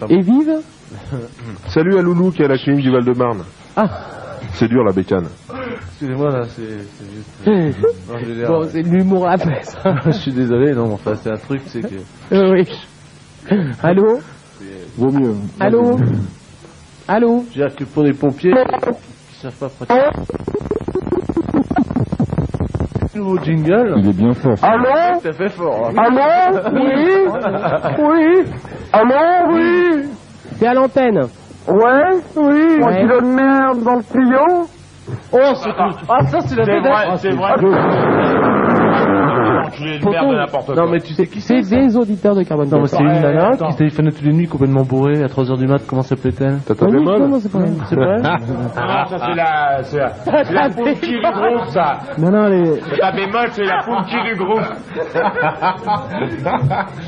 Et vive. Salut à Loulou qui est à la clinique du Val-de-Marne. Ah. C'est dur la bécane. Excusez-moi, là, c'est juste... Non, je veux dire, Bon, c'est de l'humour à la ça. je suis désolé, non, enfin, c'est un truc, c'est que... Oui. Allô. Vaut mieux. Allô. Allô. Je veux dire que pour des pompiers qui savent pas pratiquer... Nouveau jingle. Il est bien fort. Allô. Ça fait fort. Hein. Allô. Oui. Oui. Allô. Oui. T'es à l'antenne. Ouais, oui. Ouais. Tu de merde dans le tuyau. Oh, c'est tout. Ah, ça, c'est la vedette. C'est vrai. Enculé de merde de n'importe quoi. Non, mais tu sais qui C'est des auditeurs de Carbone. Non, mais c'est une nana qui téléphonait toutes les nuits complètement bourrée à 3h du mat. Comment s'appelait-elle? T'as bémol? Non, c'est pas vrai. C'est vrai? Ah, ça c'est la funky du groupe, ça. Non, non, les... Ta bémol, c'est la funky du groupe.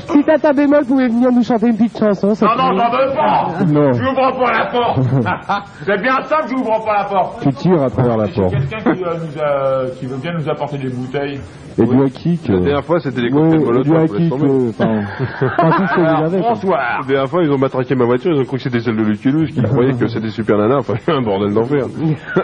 Si Tata Bémol pouvait venir nous chanter une petite chanson, ça Non, j'en veux pas. Non. J'ouvre pas la porte. C'est bien ça que j'ouvre pas la porte. Tu tires à travers la porte. Quelqu'un qui veut bien nous apporter des bouteilles. Et du kick. La dernière fois, c'était les Ouais, cocktails et du Molotov. kick. Enfin, tout ce que vous avez. quoi. Bonsoir. La dernière fois, ils ont matraqué ma voiture, ils ont cru que c'était celle de Lucullus, qui croyaient que c'était Super Nana. Enfin, un bordel d'enfer.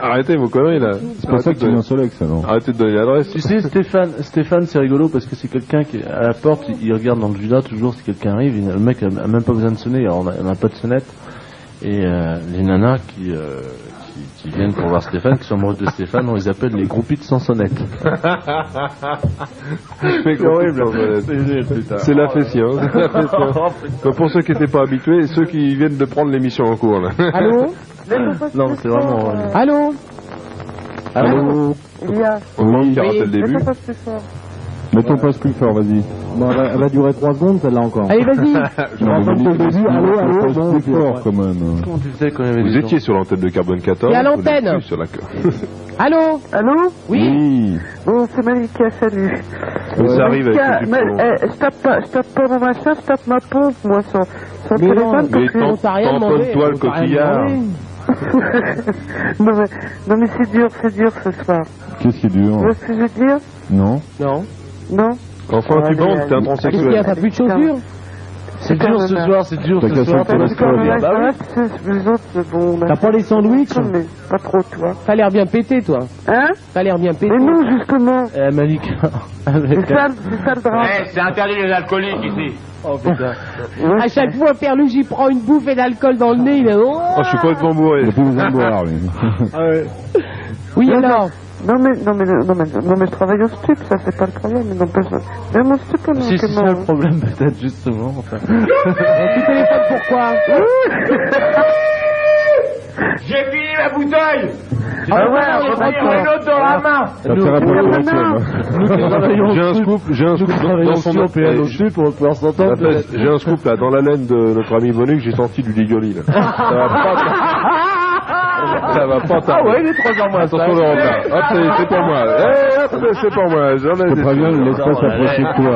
Arrêtez vos conneries, là. C'est pour ça que tu viens Solex, alors. Arrêtez de donner l'adresse. Tu sais, Stéphane, c'est rigolo parce que c'est quelqu'un qui est à la porte, il regarde dans le Judas toujours si quelqu'un arrive. Le mec a même pas besoin de sonner, alors on a pas de sonnette. Et les nanas qui viennent pour voir Stéphane, qui sont amoureux de Stéphane, on les appelle les groupites sans sonnette. C'est horrible. C'est la fessien. Pour ceux qui n'étaient pas habitués, et ceux qui viennent de prendre l'émission en cours, là. Allô. Non, c'est vraiment... Allô. Allô. On manque qui a raté le début. Mets ton passe plus fort, vas-y. Bon, elle va durer 3 secondes, celle-là encore. Allez, vas-y. Je vais entendre le début. Allô, allô. Passe plus fort, quand même. Comment tu sais quand il y avait Vous des étiez sur l'antenne de Carbone 14. Et à vous l'antenne. n'êtes plus sur la... Allô. Allô? Oui. Bon, c'est Malika, salut. Mais ça arrive avec Malika, le plus je tape pas mon machin, je tape ma pompe, moi, sur le Mais non, téléphone. Mais parce que- t'a rien demandé, tamponne-toi le on t'a rien coquillard. demandé. non, mais c'est dur ce soir. Qu'est-ce qui est Tu dur? vois ce que je veux dire? Non. Non. Non? Enfin, tu bandes, t'es un Qu'est-ce qu'il y a? transsexuel. T'as plus de chaussures? C'est dur ce soir, c'est dur T'as ce qu'à soir. sortir la C'est quand même Bah les autres, bon... T'as pas les sandwichs? Mais pas trop, toi. T'as l'air bien pété, toi. Hein? T'as l'air bien pété. Mais non, justement. Malika. C'est ça le drame. C'est interdit les alcooliques ici. Oh putain. À chaque fois, Perlu, j'y prends une bouffée d'alcool dans le nez, il est... Oh, Oh, je suis complètement bourré. Il a plus besoin de boire, lui. oui, alors. Non mais je travaille au stup, ça c'est pas le problème, mais n'empêche. Même au stup, on Si, c'est ça le problème peut-être justement. Enfin. Tu téléphones pourquoi? J'ai fini ma bouteille. Ah ouais, on va prendre une autre dans la main. Ça sert à pas la prochaine. J'ai un scoop dans son stup et à nos stup pour pouvoir s'entendre. J'ai un scoop là, dans la laine de notre ami Bonux, j'ai senti du ligoli là. Ça va pas tarder. Ah ouais, il est 3h moins. Attention le retard. Hop, c'est pour moi. Hop, c'est pour moi. J'en ai Je te préviens, laisse pas s'approcher de toi.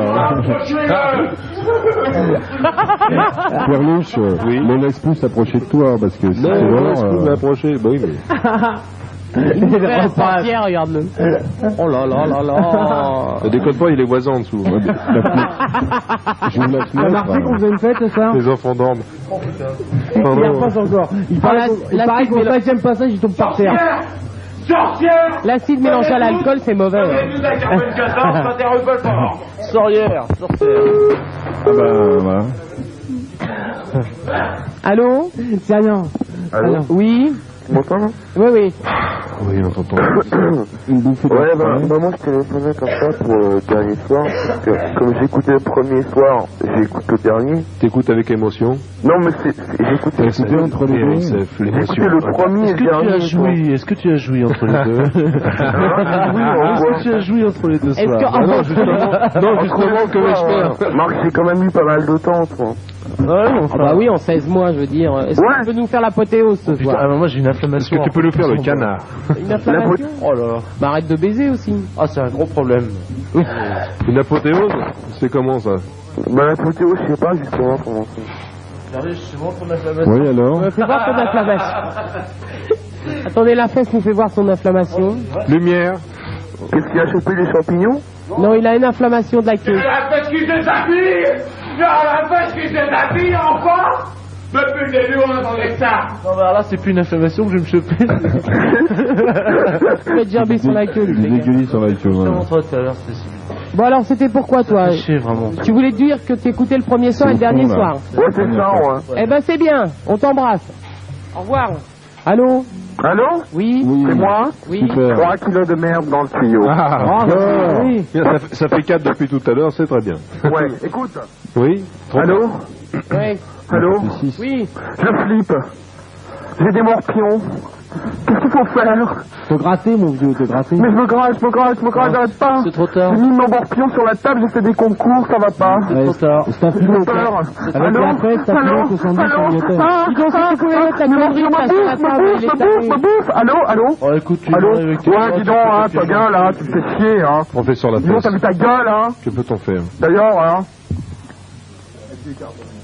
Perlouche, ne laisse plus s'approcher de toi, parce que si tu Non, je peux vois... m'approcher. Bah oui, mais... Il est vraiment pas fier, regarde-le. Oh là là là là. Ne déconne pas, il est voisin en dessous. Je vous la T'as remarqué qu'on faisait une fête ce soir? Les enfants dorment. Il repasse encore. Il paraît qu'au 5e passage, il tombe par terre. Sorcière. L'acide mélangé à l'alcool, c'est mauvais. Bienvenue à Carbone 14, ça t'est pas fort. Sorcière. Ah bah, voilà. Allô? C'est rien. Allô? Oui? Tu m'entends, là? Oui, oui. Oui, on t'entend. Une bouffée Ouais, bah, moi je téléphonais comme ça pour le dernier soir, parce que comme j'écoutais le premier soir, j'écoute le dernier. T'écoutes avec émotion. Non, mais j'écoute T'as écouté entre les deux. J'écoutais le premier et le dernier. Est-ce que tu as joui entre les deux? Est-ce que tu as joui entre les deux soirs? Non, justement, que vais-je faire? Marc, j'ai quand même eu pas mal de temps, toi. Bah oui, en 16 mois, je veux dire. Est-ce que tu peux nous faire l'apothéose ce soir? Ah, moi j'ai une inflammation. Est-ce que tu peux nous faire le canard? Une inflammation? Oh là. Bah arrête de baiser aussi. Ah, c'est un gros problème. Une apothéose? C'est comment ça? Bah l'apothéose, je sais pas justement comment c'est. Regardez, je montre ton inflammation. Oui, alors? Fais voir ton inflammation. Attendez, la fesse nous fait voir son inflammation. Lumière. Qu'est-ce qu'il a chopé, les champignons? Non, il a une inflammation de la queue. La fête qui se déshabille! La fête qui se déshabille encore! Depuis le début, on attendait ça! Non, bah là, c'est plus une inflammation que je vais me choper. Tu vas te gerber sur la queue, lui. Des aiguilles sur la queue. Je te voilà. montrerai tout à l'heure, c'est sûr. Bon, alors, c'était pourquoi, toi? Chier, vraiment. Tu voulais dire que t'écoutais le premier soir et le dernier soir? Ouais, c'est ça, ouais. Eh ben, c'est bien. On t'embrasse. Au revoir. Allô? Allô? Oui? C'est moi? Oui? 3 kilos de merde dans le tuyau. Oui. Ça fait 4 depuis tout à l'heure, c'est très bien. Ouais, écoute. Oui? Allô? Ouais. Allô? Oui. Je flippe. J'ai des morpions. Qu'est-ce qu'il faut faire? Te gratter, mon vieux, te gratter. Mais je me gratte, j'arrête pas. C'est trop tard. J'ai mis mon morpion sur la table, j'ai fait des concours, ça va pas. Ouais, trop tard. C'est un J'ai filon. peur. Avec la fête, t'as filé 70 sur le terre. Dis donc, si tu pouvais mettre la connerie de la sur la table, il est tapé. Allô? Oh, écoute, tu Allô? vas avec tes Ouais, potes, dis tu donc, fais hein, tes ta gueule, hein, tu me fais chier, hein. On fait sur la Dis donc, fesse. t'as vu ta gueule, hein. Que peut-on faire? D'ailleurs, hein.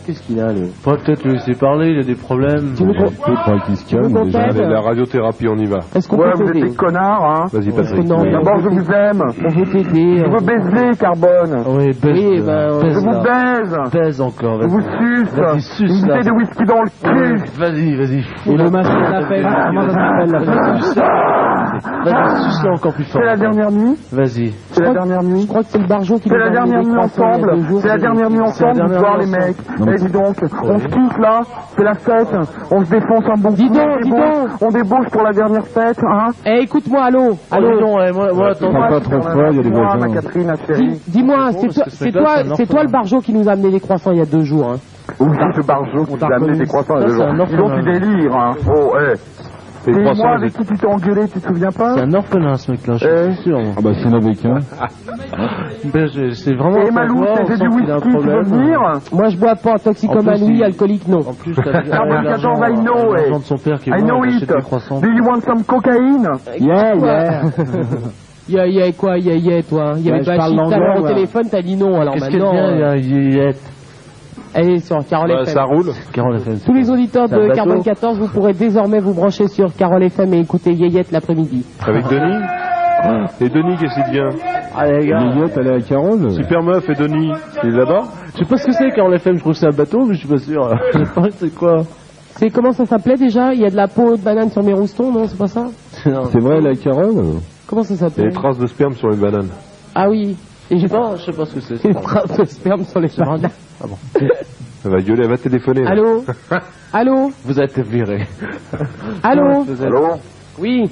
Qu'est-ce qu'il a, lui? Faudrait peut-être le laisser parler, il a des problèmes. Tu veux qu'on qu'il se calme, qu'on déjà. t'aide? Allez, la radiothérapie, on y va. Est-ce qu'on Ouais, peut vous êtes t'aider? des connards, hein. Vas-y, Patrick. Non, D'abord, je vous aime. On veut t'aider. Je veux baiser, Carbone. Oui, baise. Oui, ben, Je vous baise. Baise encore, Je vous vas-y. suce. Vas-y, suce, Une là. bouteille de whisky dans le cul. Vas-y. Et le machin de la fête, comment ça s'appelle la fête? Vas-y, suce-la encore plus fort. C'est la dernière nuit. Vas-y. C'est la dernière nuit. Je crois que c'est le barjo qui C'est nous a la amené dernière des nuit croissants il y a ensemble. 2 jours. C'est la dernière nuit ensemble, dernière vous voir nuit les mecs. Non, mais Eh, dis donc, on se kiffe là, c'est la fête, on se défonce un bon Dis coup, donc, on dis débauche, on débauche pour la dernière fête, hein. Eh, écoute-moi, allô? Allô, Allô? non, moi, attends. Parle pas trop fort, il y a des Moi, voisins. ma Catherine, ma chérie. Dis-moi, parce que ce c'est mec-là, toi, c'est un c'est toi le orphelin. barjo qui nous a amené les croissants il y a 2 jours, hein? Oui, ce barjo qui t'a amené des croissants Ça, à c'est un Dis donc, orphelin. tu délires, hein. Oh, eh. Les Et 300, moi, avec qui tu t'es engueulé, tu te souviens pas? C'est un orphelin, ce mec-là, je suis sûr. moi. Ah bah s'il y en avait qu'un. Ben, c'est vraiment Et un Malou, savoir, t'as on fait sent du qu'il a un whisky, tu veux problème. venir? Moi, je bois pas, toxicomane, En plus, oui, il- alcoolique, non. En plus, t'as Carbone 14, I know, l'argent eh. de son père qui est I mort, know il it. achète des croissants. Do you want some cocaine? Yeah. Quoi, toi? Il y avait je pas parle shit tout à l'heure l'anglais, au moi. téléphone, t'as dit non, alors Qu'est-ce qu'elle maintenant. vient, il y a Allez, sur Carole FM. Ça roule. Carole FM. Tous les auditeurs C'est un de bateau. Carbone 14, vous pourrez désormais vous brancher sur Carole FM et écouter Yeyette l'après-midi. Avec Denis. Et Denis, qu'est-ce qu'il devient? Allez, les gars. Liliette, elle est à Carole. Super Meuf et Denis, il est là-bas? Je sais pas ce que c'est, Carole FM, je trouve que c'est un bateau, mais je suis pas sûr. Je sais pas, c'est quoi? C'est comment ça s'appelait déjà? Il y a de la peau de banane sur mes roustons, non? C'est pas ça? C'est vrai, elle est à Carole. Comment ça Il y a s'appelle? des traces de sperme sur les bananes. Ah oui. Et j'ai Non, je sais pas ce que c'est. une trace de sperme sur les bananes. Elle va gueuler, elle va téléphoner. là. Allô? Allô? Vous êtes viré. Allô? Allô? Oui.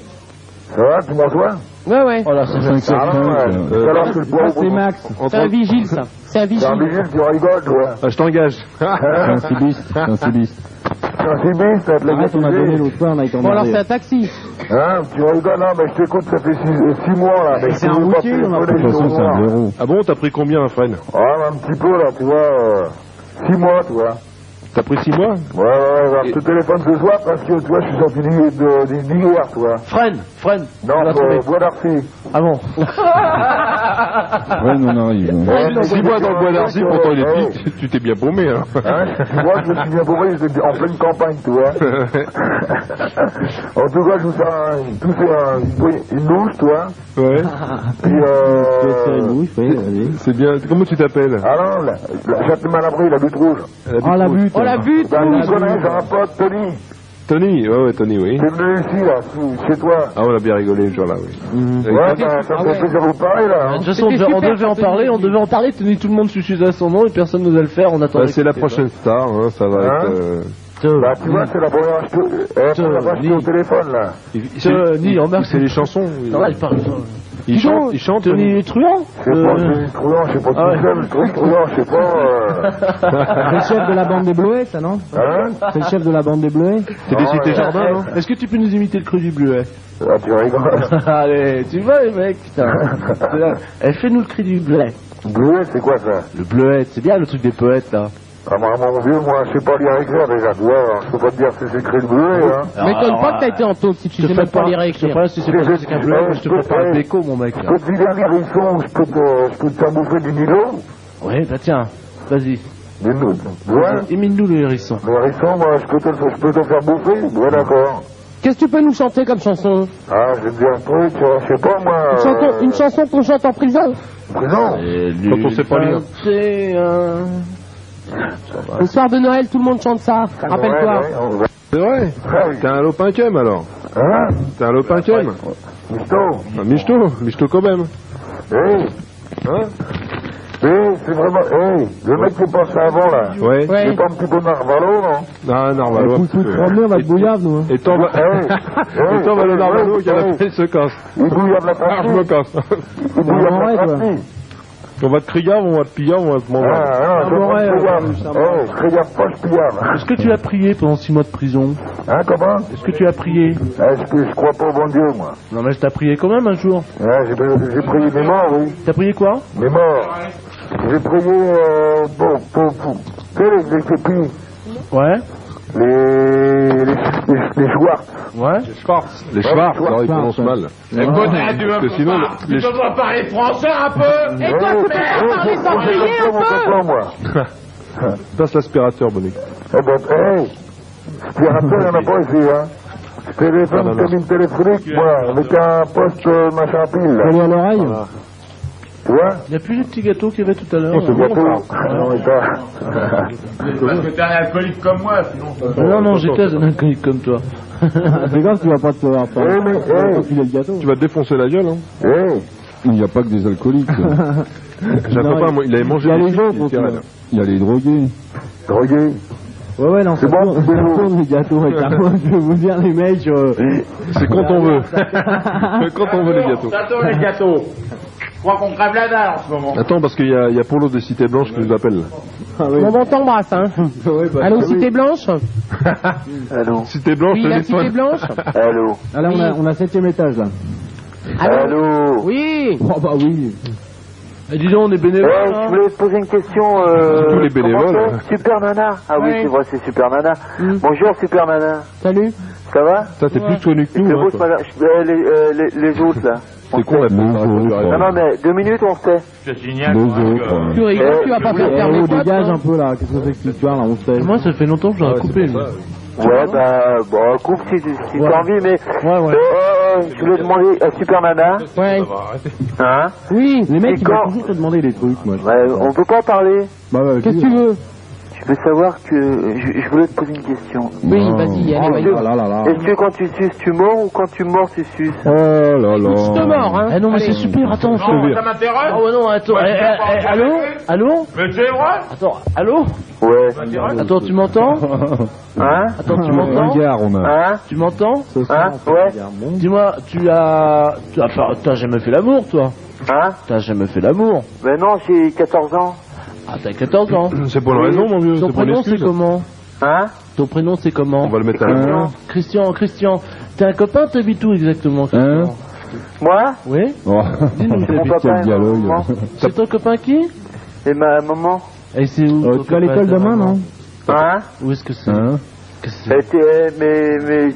Ça va, tu m'entends? Ouais. Oh là, ça fait 5 Ah non, ouais. Tout à l'heure, je le bois au C'est bout. Max. C'est un vigile, ça. C'est un C'est un vigile. vigile, tu rigoles, toi. Ah, je t'engage. C'est un cibiste. C'est un cibiste. C'est un cibiste, ça te l'a Arrête, on a donné l'autre fois, on a été Bon, alors c'est emmerdés. un taxi. Hein, tu rigoles, non, mais je t'écoute, ça fait 6 mois, là. Mais C'est un routier, on a pas de toute façon, c'est un blaireau. Ah bon, t'as pris combien, Fred? Ah, un petit peu, là, tu vois, 6 mois, tu vois. T'as pris 6 mois? Ouais, je te téléphone ce soir parce que, tu vois, je suis sorti d'hier, tu vois. Fren. Non, On l'a trouvé. Bois d'Arcy. Ah bon? Ouais, on arrive. 6 mois dans le bois d'Arcy, pourtant il est petit, tu t'es bien paumé, hein. Hein, tu vois, je me suis bien bourré, j'étais en pleine campagne, tu vois. En tout cas, je vous fais une douche, tu vois. Ouais. Puis, C'est bien. Comment tu t'appelles? ah non, Châtelet Malabry, la butte rouge. Oh la butte. Oh la butte. Ben, tu connais, j'ai un pote, Tony. Tony, ouais, Tony, oui. T'es venu ici, là, chez toi. Ah, on a bien rigolé le jour-là, oui. Ouais, bah, ça me fait plaisir de vous parler, là. De toute façon, on devait en parler, Tony, tout le monde chuchotait son nom et personne n'osait le faire, on attendait. C'est la prochaine star, hein, ça va être... Bah, tu vois, c'est la première fois que je suis au téléphone, là. Tony, remarque, c'est les chansons. Non, là, il parle. Il chante. Tony Truand C'est pas Tony Truand, je sais pas tout seul, Tony Truand, je sais pas. C'est le chef de la bande des Bleuets, ça, non? Hein? C'est le chef de la bande des Bleuets? C'est des cités jardins, non? Est-ce que tu peux nous imiter le cru du bleuet? Ah, tu rigoles. Allez, tu vois, les mecs, putain. Fais-nous le cri du bleuet. Bleuet, c'est quoi ça? Le bleuet, c'est bien le truc des poètes, là. Ah, mon vieux, moi, je sais pas lire et écrire déjà, tu vois, je peux pas te dire si c'est écrit le bleuet, hein. M'étonne pas que t'as été en taupe si tu sais même pas lire et écrire. Je sais pas si c'est pas c'est qu'un bleuet, je te prépare le déco, mon mec. Je peux te filer un hérisson, je peux te faire bouffer du nilo. Ouais, bah tiens, vas-y. Ouais. Imite-nous le hérisson. Le hérisson, moi, je peux te faire bouffer. Ouais, d'accord. Qu'est-ce que tu peux nous chanter comme chanson? Ah, je vais te dire un truc, je sais pas, moi. Une chanson qu'on chante en prison? Prison? Quand on sait pas lire. C'est Le soir de Noël, tout le monde chante ça. Rappelle-toi. Ouais, c'est vrai. T'es un lopinquem, alors. Hein? T'es un lopinquem. Michto. Michto quand même. Hey. Hein? Hey, c'est vraiment... Hey, le mec qui est passé avant, là. Ouais. C'est pas un petit peu Narvalo, non? Ah, Narvalo. Faut te promener, on va te bouillave, nous. Et toi, le Narvalo qui a la tête se casse. Il bouillave la partie. Je me casse. Il bouillave la partie. On va te crier, on va te piller, on va te manger. Ah, je criave pas, je pillave. Est-ce que tu as prié pendant 6 mois de prison? Hein, comment? Est-ce que tu as prié? Est-ce que je crois pas au bon Dieu, moi? Non, mais t'as prié quand même un jour. Ouais, j'ai prié mes morts, oui. T'as prié quoi? Mes morts. J'ai prié, les képis. Ouais. Les Schwartz. Ouais. Les Schwartz, alors ils prononcent mal. Parce que sinon, tu peux pas parler français un peu? Et toi, tu peux pas parler sans crier un peu? Moi. Passe l'aspirateur, Bonnet. Eh ben, hey, aspirateur, il n'y en a pas ici, hein. Téléphone, cabine téléphonique, moi, avec un poste machin pile, là. Collé à l'oreille? Tu vois? Il n'y a plus les petits gâteaux qu'il y avait tout à l'heure. Ce gâteau. Non, mais pas. Parce que t'es un alcoolique comme moi, sinon. Non, j'étais un alcoolique comme toi. Fais gaffe, tu vas pas te filer le gâteau. Tu vas te défoncer la gueule, hein. Il n'y a pas que des alcooliques. J'ai un copain, moi, il avait mangé des chips. Il y a les drogués. Drogués? Ouais, non, c'est bon, les gâteaux, je vais vous dire, les mecs, c'est quand on veut. Quand on veut, les gâteaux. Ça tourne, les gâteaux. Je crois qu'on crève la dalle en ce moment. Attends, parce qu'il y a Polo de Cité Blanche qui nous appelle. Ah, oui. On t'embrasse, hein. Allô, Cité Blanche? Allô? Cité Blanche, oui, la Cité Blanche? Allô? Alors, on a 7e étage, là. Allô? Oui. Oh, bah oui. Et dis donc, on est bénévoles. Je voulais te poser une question. Tous les bénévoles. Super Nana. Ah oui, c'est vrai, c'est Super Nana. Bonjour, Super Nana. Salut. Ça va? Ça, t'es plus connu que nous. C'est beau, les autres, là. C'est con, la Non, mais 2 minutes, on sait. Je signale. Tu rigoles, tu vas pas faire faire les potes, dégage un peu, là. Qu'est-ce que c'est que cette histoire, là, on sait. Moi, ça fait longtemps que j'aurais coupé. Ouais, bah, bon, coupe si t'as envie, mais... Ouais. Je voulais demander à Super Nana. Ouais. Hein? Oui, les mecs, ils vont toujours te demander des trucs, moi. Ouais, on peut pas en parler. Bah, qu'est-ce que tu veux? Je veux savoir que... Je voulais te poser une question. Oui, vas-y, allez, vas-y. Est-ce que quand tu suces, tu mords ou quand tu mords, tu suces? Oh là là. Je te mords, hein. Eh non, mais c'est super, attends, Non, ça m'intéresse. Oh non, attends. Allô? Mais tu es vrai? Attends, allô? Ouais. Attends, tu m'entends? Hein? Attends, tu m'entends? Hein? Tu m'entends? Hein? Ouais. Dis-moi, t'as jamais fait l'amour, toi? Hein? T'as jamais fait l'amour? Ben non, j'ai 14 ans. Ah, t'as 14 ans. C'est pour une raison, mon vieux. Ton prénom, c'est comment? Hein? Ton prénom, c'est comment? On va le mettre à la Christian. T'es un copain, t'habites où exactement, Christian? Moi? Oui? Dis-nous, mon papa et ma maman. C'est ton copain qui? Et ma maman. Et c'est où? Tu vas à l'école demain, non? Hein? Où est-ce que c'est? Mais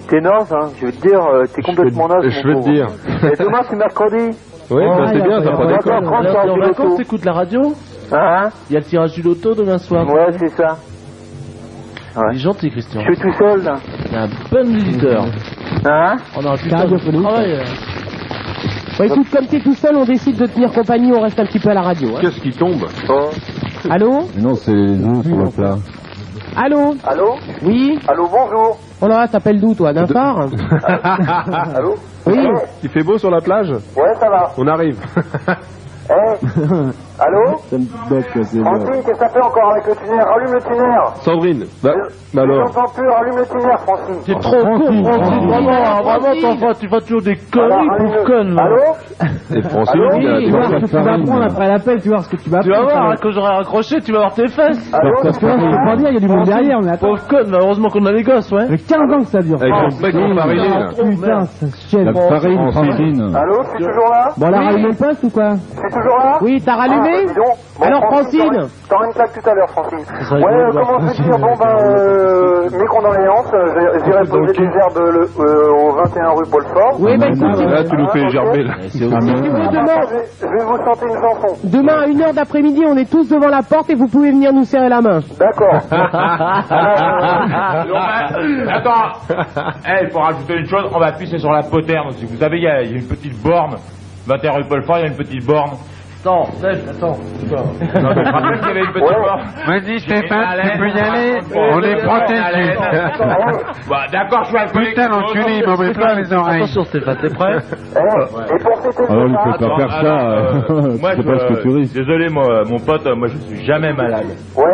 t'es naze, hein. Je veux te dire, t'es complètement naze. Je vais te dire. Et demain, c'est mercredi. Oui, bah c'est bien, t'as pas d'accord. Alors, t'es en vacances, t'écoutes la radio? Hein? Il y a le tirage du loto demain soir. Ouais, c'est ça. Il est gentil, Christian. Je suis tout seul, là. T'es un bon visiteur. Hein? On aura plus de travail. Bon, écoute, comme t'es tout seul, on décide de tenir compagnie, on reste un petit peu à la radio. Hein. Qu'est-ce qui tombe? Oh. Allô? Mais non, c'est les œufs sur le plat. Allô? Allô? Oui? Allô, bonjour. Oh là, t'appelles d'où, toi? D'un phare? Allô? Oui. Il fait beau sur la plage? Ouais, ça va. On arrive. Allô? Ça me bête, quoi, c'est Francine, qu'est-ce que ça fait encore avec le tuner? Rallume le tuner. Sandrine, Je alors. n'entends plus, rallume le tuner, Francine. T'es trop con, Francine. Vraiment, tu vas toujours des conneries, pauvre conne. là. Allô? Et Francine, Oui, il a tu vois ce que tu vas apprendre après l'appel, tu vois ce que tu vas Tu vas apprendre. voir, hein, quand j'aurai raccroché, tu vas voir tes fesses. Parce que là, je peux pas dire, il y a du monde derrière, mais attends. Pauvre conne, heureusement qu'on a les gosses, ouais. Ça fait 15 ans que ça dure. avec son bec enfariné, là. Putain, ça se chienne. La farine, Francine. Allô, je suis toujours là? Bon, là, rallume le poste ou quoi? Je suis toujours là? Oui, t'as rallumé? Ah, bah, dis donc. Bon, Alors, Francine? Je t'aurai une claque tout à l'heure, Francine. serait Ouais, rigolo de voir comment se Francine, dire? Bon, mes condoléances. J'irai poser des gerbes au 21 rue Paul-Fort. Oui, bah écoute, Là, tu nous fais gerber, là. Je vais vous chanter une chanson. demain à 1h d'après-midi, on est tous devant la porte et vous pouvez venir nous serrer la main. D'accord. Attends, il faut rajouter une chose, on va pisser sur la poterne aussi. Vous savez, il y a une petite borne. 21 rue Paul-Fort, il y a une petite borne. Attends, attends. Non, mais je rappelle qu'il y avait une petite borne. Vas-y Stéphane, tu peux y aller, on est protégés. Bah, d'accord, je suis alcoolique. Putain, l'enculé, il m'en met plein les oreilles. Attention Stéphane, t'es prêt? Et pour fêter Alors, il faut pas faire ça. Moi, C'est pas ce que tu risques. désolé, moi, mon pote, moi, je suis jamais malade. Ouais.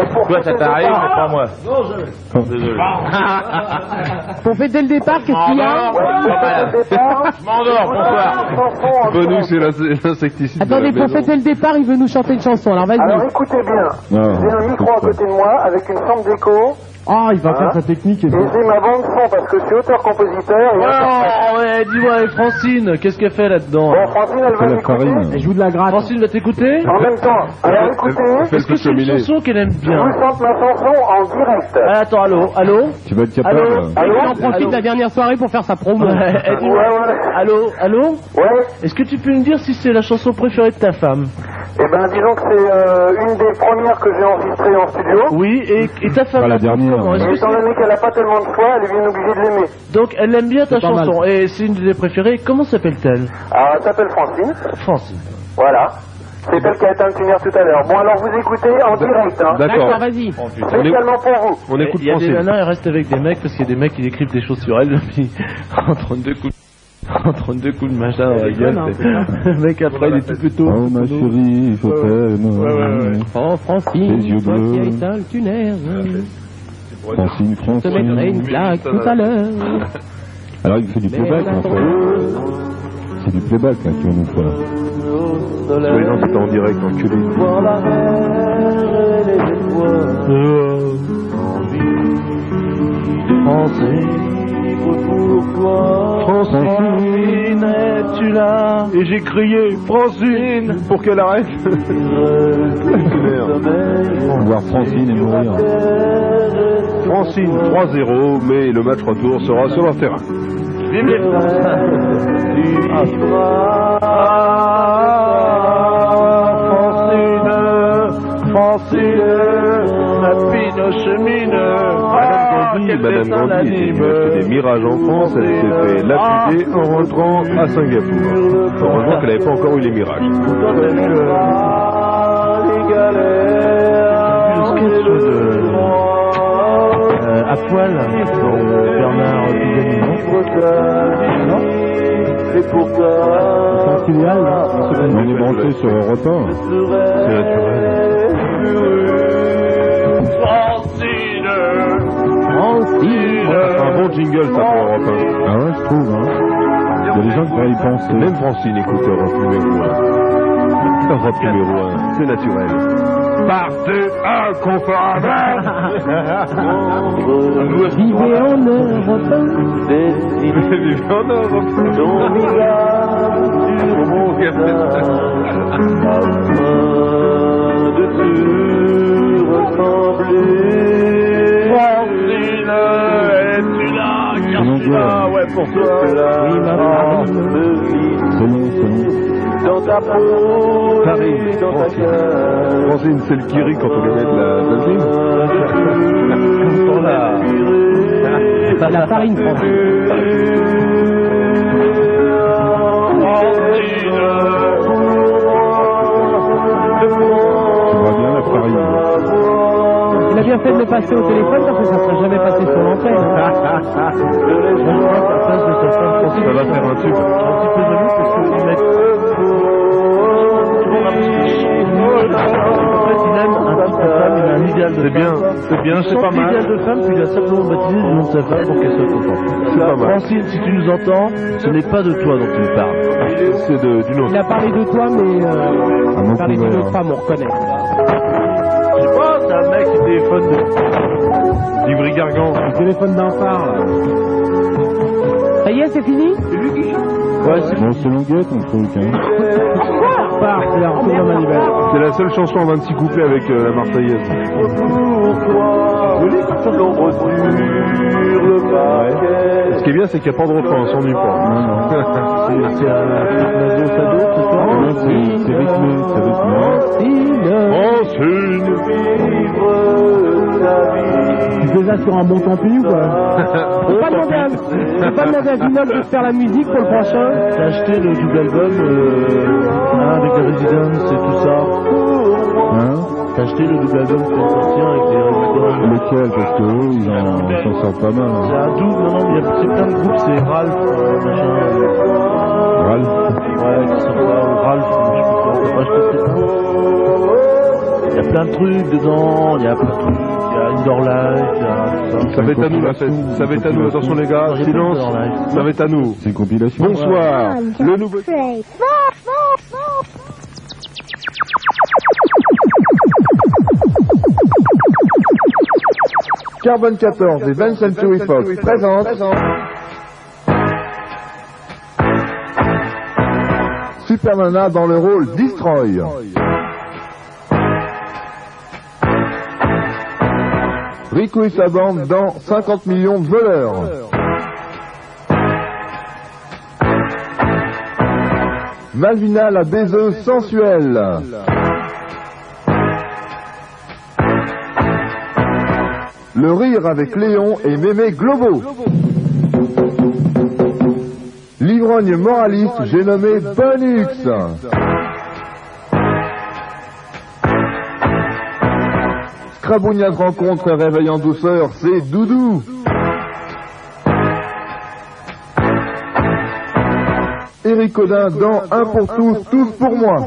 Et pour Toi, ça fêter t'arrive, le mais pas moi. Non, jamais. Désolé. Pour fêter le départ, qu'est-ce qu'il y a? Je m'endors, bonsoir. Bonus, c'est l'insecticide. de Attendez, la pour maison. fêter le départ, il veut nous chanter une chanson. Alors vas-y. Alors écoutez bien, Non, j'ai un micro à côté de moi avec une chambre d'écho Ah, il va faire sa technique et et tout. j'ai ma bande son parce que je suis auteur-compositeur et Oh, ouais, dis-moi, et Francine, qu'est-ce qu'elle fait là-dedans? Bon, Francine, elle va C'est la m'écouter farine. Elle joue de la gratte. Francine va t'écouter? en même temps. Alors écoutez, Est-ce que c'est une chanson qu'elle aime je bien? vous chante ma chanson en direct. Ah, attends, allô? Tu vas être Allô? capable. Allô? Il en profite de la dernière soirée pour faire sa promo. Ouais, eh, dis-moi. Ouais. Allô? Ouais. Est-ce que tu peux me dire si c'est la chanson préférée de ta femme? Eh ben, disons que c'est une des premières que j'ai enregistrées en studio. Oui, et ta femme? Pas la dernière. comment? Est-ce Et que étant donné qu'elle a pas tellement de foi, elle est bien obligée de l'aimer. Donc elle aime bien ta C'est pas mal. chanson, et c'est une de tes préférées. Comment s'appelle-t-elle? Alors, elle s'appelle Francine. Francine. Voilà. C'est elle qui a éteint le tuner tout à l'heure. Bon, alors vous écoutez en direct, hein. D'accord. vas-y. Spécialement pour vous. On écoute Il y a des Francine. nanas, elles restent avec des mecs parce qu'il y a des mecs qui écrivent des choses sur elles, puis en 32 coups de machin dans la gueule. Le mec après il est tout plutôt. Oh ma chérie, je t'aime. Oh, Francine, Les yeux toi qui as bleus. éteint le tunnel, Francine, je te mettrai une claque tout à l'heure. Alors il fait du playback en fait. C'est du playback hein, qui va nous faire. Soi-disant, c'était en direct, enculé. Francine, es-tu là? Et j'ai crié, Francine, pour qu'elle arrête. Voir Francine et mourir. Francine 3-0, mais le match retour sera sur leur terrain. Vive les Francine, la pine chemine. Madame Gandhi était venue acheter des mirages en France, elle s'est fait lapider en rentrant à Singapour. Heureusement qu'elle n'avait pas encore eu les mirages. À poil, Bernard Pizanino. Non? C'est un filial, là. On est branché sur Europe 1. C'est naturel. Un bon jingle ça pour Europe 1. Ah ouais, je trouve. Hein. Il y a des gens qui pourraient y penser. Même Francine écoute Europe numéro 1. Europe numéro 1, c'est naturel. Partez inconfortable. Vivez en Europe. Vivez en Europe. Ouais, pour toi. Oui, ma C'est long, c'est long. dans ta peau, Paris, dans ta cœur. Francine, c'est le qui rit quand on lui met de la vaseline. C'est la farine, Francine. Tu vois bien la farine. Il a bien fait de le passer au téléphone parce que ça ne serait jamais passé sur l'antenne. Ça va faire un tube. Un petit peu jaloux parce qu'ils mettent. En fait, il aime un type de femme, il a un idéal de femme. C'est bien, c'est pas mal. Idéal de femme, puis il a simplement baptisé le nom de sa femme pour qu'elle soit contente. C'est pas mal. Francine, si tu nous entends, ce n'est pas de toi dont tu parles. C'est d'une autre. Il a parlé de toi, mais il a parlé d'une autre femme, on reconnaît. Je sais pas, c'est un mec qui téléphone d'Ivry Gargan. Le téléphone d'un phare, là. Ça y est, c'est fini? Ouais, c'est longuet ton truc, hein. C'est la seule chanson en 26 couplets avec la Marseillaise. Ce qui est bien, c'est qu'il n'y a pas de refrain, on s'ennuie pas. C'est un nazo sado, ce soir. C'est rythmé, c'est rythmé. Tu fais ça sur un bon tant pis ou quoi? On va pas demander à Vinod de faire la musique pour le prochain. T'as acheté le double album avec les Residents et tout ça. Hein? T'as acheté le double album qui vient de sortir avec les Residents. Lequel? Parce que eux, ils s'en sortent pas mal. C'est un double, non, il y a c'est plein de groupes, c'est Ralph, machin. Ralph? Ouais, qui sort là, ou Ralph, je sais pas quoi, t'as pas acheté ça. Il y a plein de trucs dedans, il y a plein de trucs, il y a Indoor Life, il y a tout ça. Ça va être à nous la fête, ça va être à nous, attention les gars, silence, ça va être à nous. C'est une compilation. Bonsoir, le nouveau... Carbone 14 et 20th Century Fox présente Super Nana dans le rôle Destroy. Rico et sa bande dans 50 millions de voleurs. Malvina la baiseuse sensuelle. Le rire avec Léon et Mémé Globo. L'ivrogne moraliste, j'ai nommé Bonux. Scrabougnat de rencontre et réveil en douceur, c'est Doudou. Éric Codin dans Un pour tous, tous pour moi.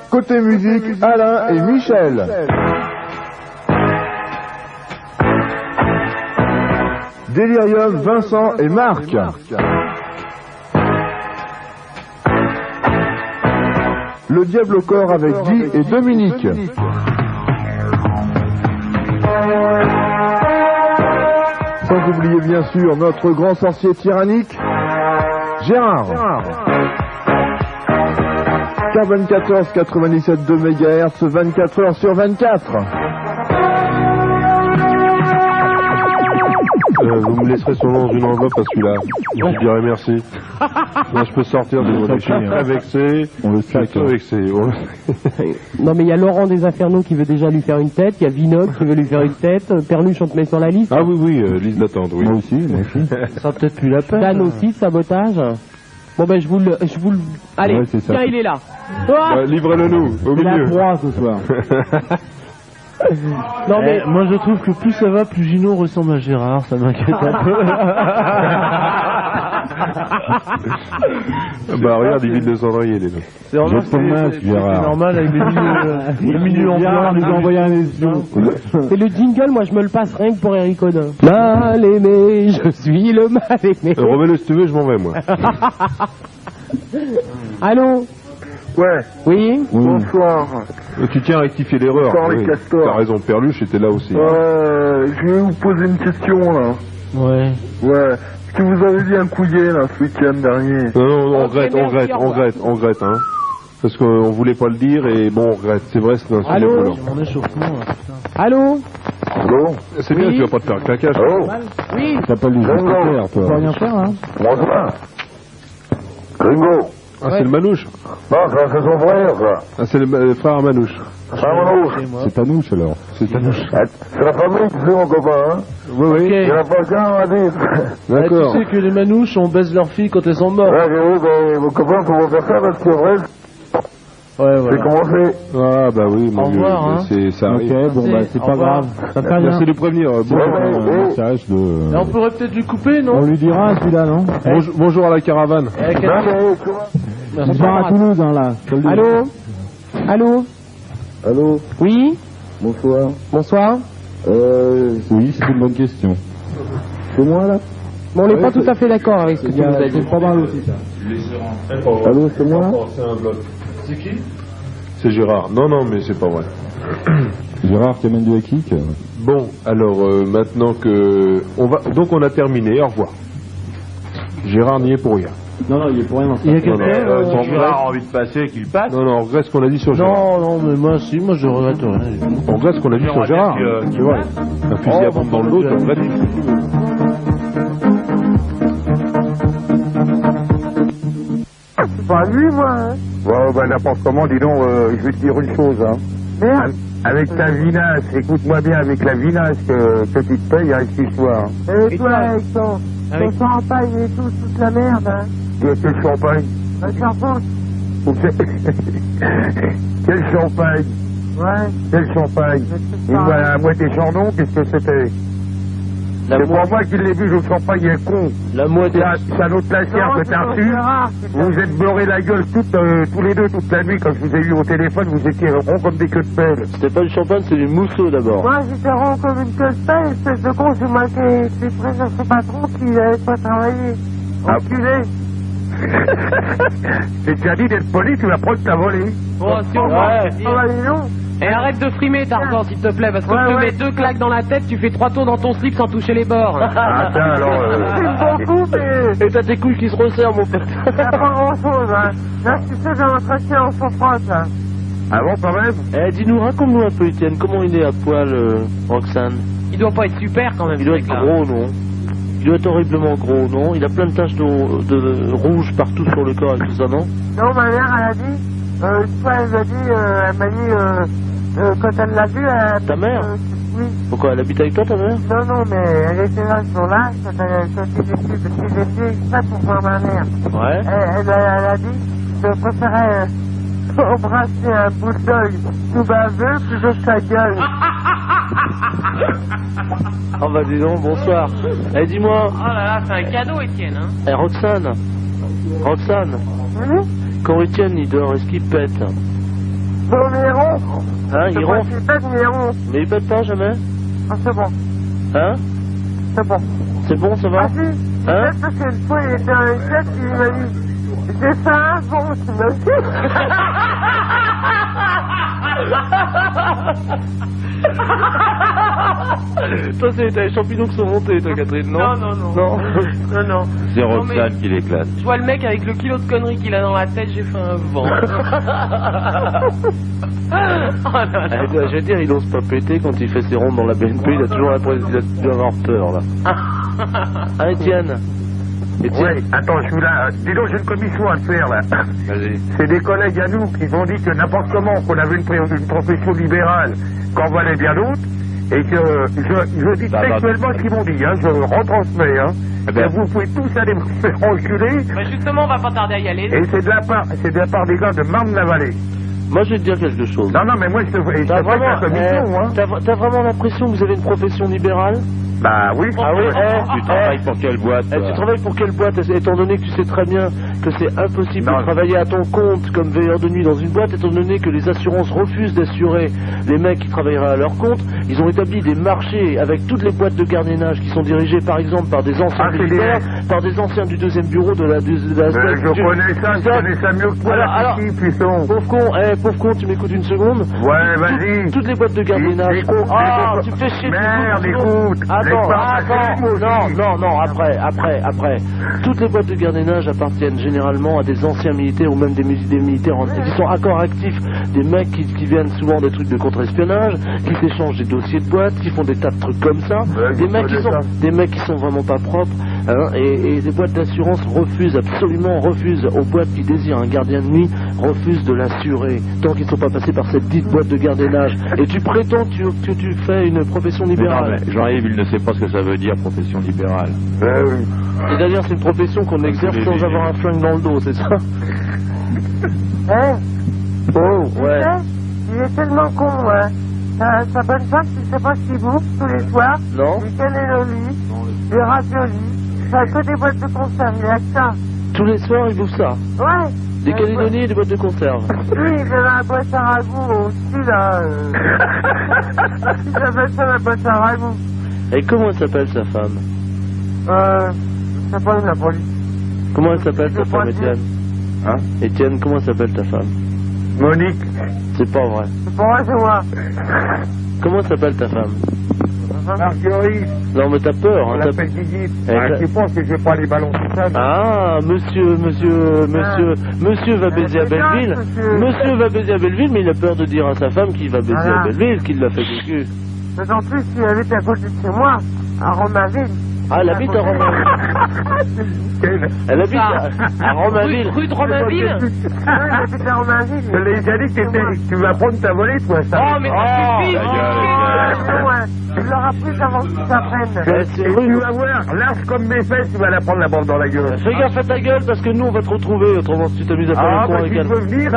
Côté musique, Alain et Michel. Delirium, Vincent et Marc. Le diable au corps avec Guy et Dominique. Sans oublier bien sûr notre grand sorcier tyrannique, Gérard. Carbone 14, 97,2 MHz, 24 heures sur 24. Vous me laisserez son nom dans une enveloppe à celui-là. Je dirais merci. Là, je peux sortir de votre chien. Très vexé. On le sait. Très vexé. Non, mais il y a Laurent des Infernaux qui veut déjà lui faire une tête. Il y a Vinod qui veut lui faire une tête. Perluche, on te met sur la liste. Ah oui, liste d'attente, oui. Moi aussi. Ça sera peut-être plus la peine. Dan aussi, sabotage. Bon ben je vous le... Allez, Ouais, c'est ça. tiens, il est là. Livrez-le-nous, au C'est la milieu. proie ce soir. Non mais... Moi je trouve que plus ça va, plus Gino ressemble à Gérard, ça m'inquiète un peu. Bah regarde, il vide le cendrier, les deux. C'est normal, Jette ton masque, Gérard. c'est normal avec le milieu en Gérard nous a envoyé un espion. C'est le jingle, moi je me le passe rien que pour Eric Odin. Mal aimé, je suis le mal aimé. Remets-le si tu veux, je m'en vais, moi. Allô? Ouais. Oui? Bonsoir. Tu tiens à rectifier l'erreur. Bonsoir, les castors. T'as raison, Perluche était là aussi. Je vais vous poser une question là. Ouais. Ouais. Est-ce que vous avez dit un couillet là ce week-end dernier? Non, on regrette, hein. Parce qu'on voulait pas le dire et bon, on regrette. C'est vrai, c'est un sujet Allô? brûlant. Mon échauffement là, putain. Allô? Allô? C'est bien, tu vas pas te faire claquage. Allô? Oui? T'as pas le secrétaire, Tu peux toi. rien faire, hein? Bonsoir. Gringo. Ah, c'est le Manouche. Non, ça c'est son frère ça. Ah, c'est le frère Manouche. Ah, Manouche. C'est Tanouche alors. C'est Tanouche. C'est la famille qui fait mon copain, hein. Oui. Ok. Il n'y en a pas qu'un à dire. D'accord. Tu sais que les manouches, on baise leurs filles quand elles sont mortes. Ouais, mais vos copains, faut pas faire ça parce que vrai. Ouais, voilà. J'ai commencé. Ah bah oui, Au revoir, hein. ça arrive. Ok, bon, bah, c'est pas grave. Ça fait rien. Merci de prévenir. Bon, un message de... Et on pourrait peut-être lui couper, non? On lui dira celui-là, non? Bonjour à la caravane. On part à Toulouse, hein, là. Allô? Allô? Allô? Oui? Bonsoir. Bonsoir? Oui, c'est une bonne question. C'est moi, là? Bon, on n'est pas tout à fait d'accord avec ce que tu nous as dit. C'est pas mal aussi, ça. Allô, c'est moi? C'est qui? C'est Gérard. Non, mais c'est pas vrai. Gérard qui amène du kick. Bon, alors maintenant que... Donc on a terminé, au revoir. Gérard n'y est pour rien. Non, il est pour rien. Il y a quelqu'un si Gérard a envie de passer, qu'il passe. Non, on regrette ce qu'on a dit sur Gérard. Non, mais moi je regrette rien. On regrette ce qu'on a dit sur Gérard. Tu vois, un fusil à pompe dans le dos, tu regrettes. C'est pas lui, moi, hein. Ouais, bah n'importe comment, dis donc, je vais te dire une chose, hein. Merde. Avec ta vinasse, écoute-moi bien, avec la vinasse que tu te payes, avec cette histoire. Et toi, avec ton champagne et tout, toute la merde, hein. Quel champagne? Un champagne. Quel champagne? Ouais. Quel champagne? Dis-moi, à moitié chandon, qu'est-ce que c'était? C'est pour moi qui l'ai vu, le champagne est con. La moitié. C'est un autre glaciaire que t'as reçu. Vous êtes beurré la gueule tous les deux toute la nuit quand je vous ai eu au téléphone, vous étiez ronds comme des queues de pelle. C'était pas du champagne, c'est du mousseau d'abord. Moi, j'étais rond comme une queue de pelle, espèce de con, c'est moi qui ai pris sur ce patron qui n'avait pas travaillé. Enculé. J'ai déjà dit d'être poli, tu vas prendre ta volée. Bon, si on va. Ah bah dis donc. Et arrête de frimer, Tarzan, s'il te plaît, parce que je te mets 2 claques dans la tête, tu fais 3 tours dans ton slip sans toucher les bords. Ah, tiens, alors. C'est beaucoup, mais. Et t'as tes couilles qui se resserrent, mon pote. Il n'y a pas grand chose, hein. Là, tu sais, j'ai l'entretien en souffrance, hein. Ah bon, quand même? Eh, dis-nous, raconte-nous un peu, Étienne, comment il est à poil, Roxane? Il doit pas être super quand même. Il doit être gros, non? Il doit être horriblement gros, non? Il a plein de taches de rouge partout sur le corps et tout ça, non? Non, ma mère, elle a dit, une fois, elle m'a dit, quand elle l'a vu, elle... Ta mère? Oui. Pourquoi, elle habite avec toi, ta mère? Non, mais elle était là ce jour-là, quand il était exprès pour voir ma mère. Ouais. Elle a dit, je préférais embrasser un bulldog tout baveux plutôt que sa gueule. Oh bah dis donc, bonsoir. Eh, dis-moi. Oh là là, c'est un cadeau, Étienne, hein. Eh, Roxane. Oui. Quand Étienne il dort, est-ce qu'il pète? Bon, mais il ronfle. Hein, il ronfle? Il pète, mais il ronfle. Mais il pète pas jamais? Ah, c'est bon. Hein? C'est bon. C'est bon, ça va? Ah si. Hein? Parce qu'une fois, il était un chef qui m'a dit, c'est ça, bon, tu m'as dit. Toi, c'est les champignons qui sont montés, toi, Catherine, non? Non. C'est Roxane qui l'éclate. Je vois le mec avec le kilo de conneries qu'il a dans la tête, j'ai fait un vent. Oh là là. Je veux dire, il ose pas péter quand il fait ses rondes dans la BNP, il a toujours l'impression d'avoir peur, là. Hein, Étienne? Ouais, attends, je suis là. Dis donc, j'ai une commission à te faire, là. Vas-y. C'est des collègues à nous qui ont dit que n'importe comment, qu'on avait une profession libérale, qu'en valait bien d'autres, et que je dis textuellement ce qu'ils m'ont dit, hein, je retransmets, hein. Et vous pouvez tous aller me faire enculer. Bah justement, on va pas tarder à y aller. Et c'est de la part des gars de Marne-la-Vallée. Moi, je vais te dire quelque chose. Non, mais moi, je te fais la commission, hein. T'as vraiment l'impression que vous avez une profession libérale? Bah oui. Ah oui, Tu travailles pour quelle boîte? Tu travailles pour quelle boîte? Étant donné que tu sais très bien que c'est impossible de travailler à ton compte comme veilleur de nuit dans une boîte, étant donné que les assurances refusent d'assurer les mecs qui travailleraient à leur compte, ils ont établi des marchés avec toutes les boîtes de gardiennage qui sont dirigées par exemple par des anciens militaires, par des anciens du 2e bureau de la je connais ça mieux que toi, alors, puissant. Pauvre con, tu m'écoutes une seconde? Ouais, vas-y. Toutes les boîtes de gardiennage. Tu me fais chier. Merde, écoute. Attends, après. Toutes les boîtes de gardiennage appartiennent généralement à des anciens militaires ou même des militaires qui sont encore actifs, des mecs qui viennent souvent des trucs de contre-espionnage, qui s'échangent des dossiers de boîtes, qui font des tas de trucs comme ça, des mecs qui sont vraiment pas propres, hein, et les boîtes d'assurance absolument refusent aux boîtes qui désirent un gardien de nuit, refusent de l'assurer tant qu'ils ne sont pas passés par cette dite boîte de gardiennage. Et tu prétends que tu fais une profession libérale. Jean-Yves, il ne sait pas ce que ça veut dire, profession libérale. Oui. C'est-à-dire, c'est une profession qu'on exerce sans avoir un flingue dans le dos, c'est ça? Oh, ouais. Il est tellement con, ouais. Sa bonne femme, tu sais pas ce qu'il bouffe tous les soirs. Non. Des cannellonis, des raviolis. Ça que des boîtes de conserve, il y a que ça. Tous les soirs, il bouffe ça. Ouais. Des cannelloni et des boîtes de conserve. Oui, il avait la boîte à ragoût au-dessus, là. Il appelle ça la boîte à ragoût. Et comment elle s'appelle sa femme? Je sais pas, la police. Comment elle s'appelle ta femme, Étienne? Hein? Étienne, comment s'appelle ta femme? Monique. C'est pas vrai. C'est pas vrai, c'est moi. Comment s'appelle ta femme? Marguerite. Non, mais t'as peur, On hein. l'appelle Guigui. Tu penses que je vais pas les ballons tout ça? Ah, monsieur va baiser à Belleville. Monsieur va baiser à Belleville, mais il a peur de dire à sa femme qu'il va baiser à Belleville, qu'il l'a fait du cul. Mais en plus, il habite à côté de chez moi, à Romainville. Ah, elle habite à Romainville. Elle habite à Romainville. Rue de Romainville? Oui, elle habite à Romainville. Je l'ai déjà dit que tu vas prendre ta volée, toi, ça. Oh, mais ça suffit! Tu l'auras prise avant que tu t'apprennes. Et tu vas voir, large comme mes fesses, tu vas la prendre la bande dans la gueule. Fais gaffe à ta gueule, parce que nous, on va te retrouver. Autrement, si tu t'amuses à faire le con avec elle. Tu peux venir,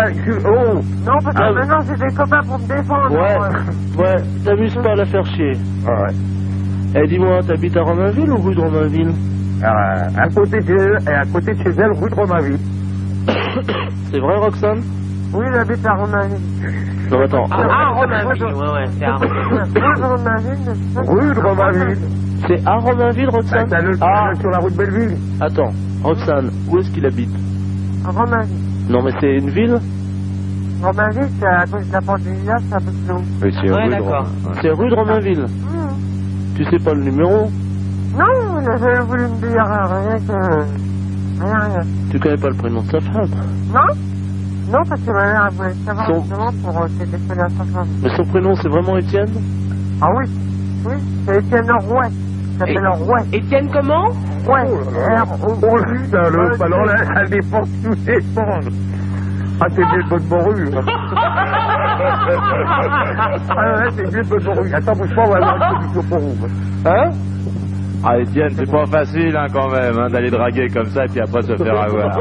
oh. Non, parce que maintenant, j'ai des copains pour me défendre. Ouais, t'amuses pas à la faire chier. Ah ouais. Eh, dis-moi, t'habites à Romainville ou rue de Romainville? À côté de chez elle, et à côté de chez elle, rue de Romainville. C'est vrai, Roxane? Oui, j'habite à Romainville. Non, attends. Ah, Romainville, ouais, c'est à Rue de Romainville. C'est à Romainville, Roxane? Sur la rue de Belleville. Attends, Roxane, où est-ce qu'il habite? À Romainville. Non, mais c'est une ville? Romainville, c'est à cause de la pandémie, c'est un peu plus haut. Oui, c'est rue de Romainville. C'est rue de Romainville. Tu sais pas le numéro? Non, j'avais voulu me dire rien que... Rien. Tu connais pas le prénom de sa femme? Non? Non, parce que ma mère elle voulait savoir justement pour téléphoner à sa femme. Mais son prénom, c'est vraiment Étienne? Ah oui, oui, c'est Étienne Rouet. Il s'appelle Rouet. Étienne comment? Ouais, Oh putain, le ballon là, elle dépense tous les fonds. Ah, c'est bien de bonne morue. Ah ouais, c'est bien de bonne morue. Attends, bouge pas, on va avoir une solution pour vous. Hein? Ah, Étienne, c'est pas facile, hein, quand même, hein, d'aller draguer comme ça et puis après se faire avoir.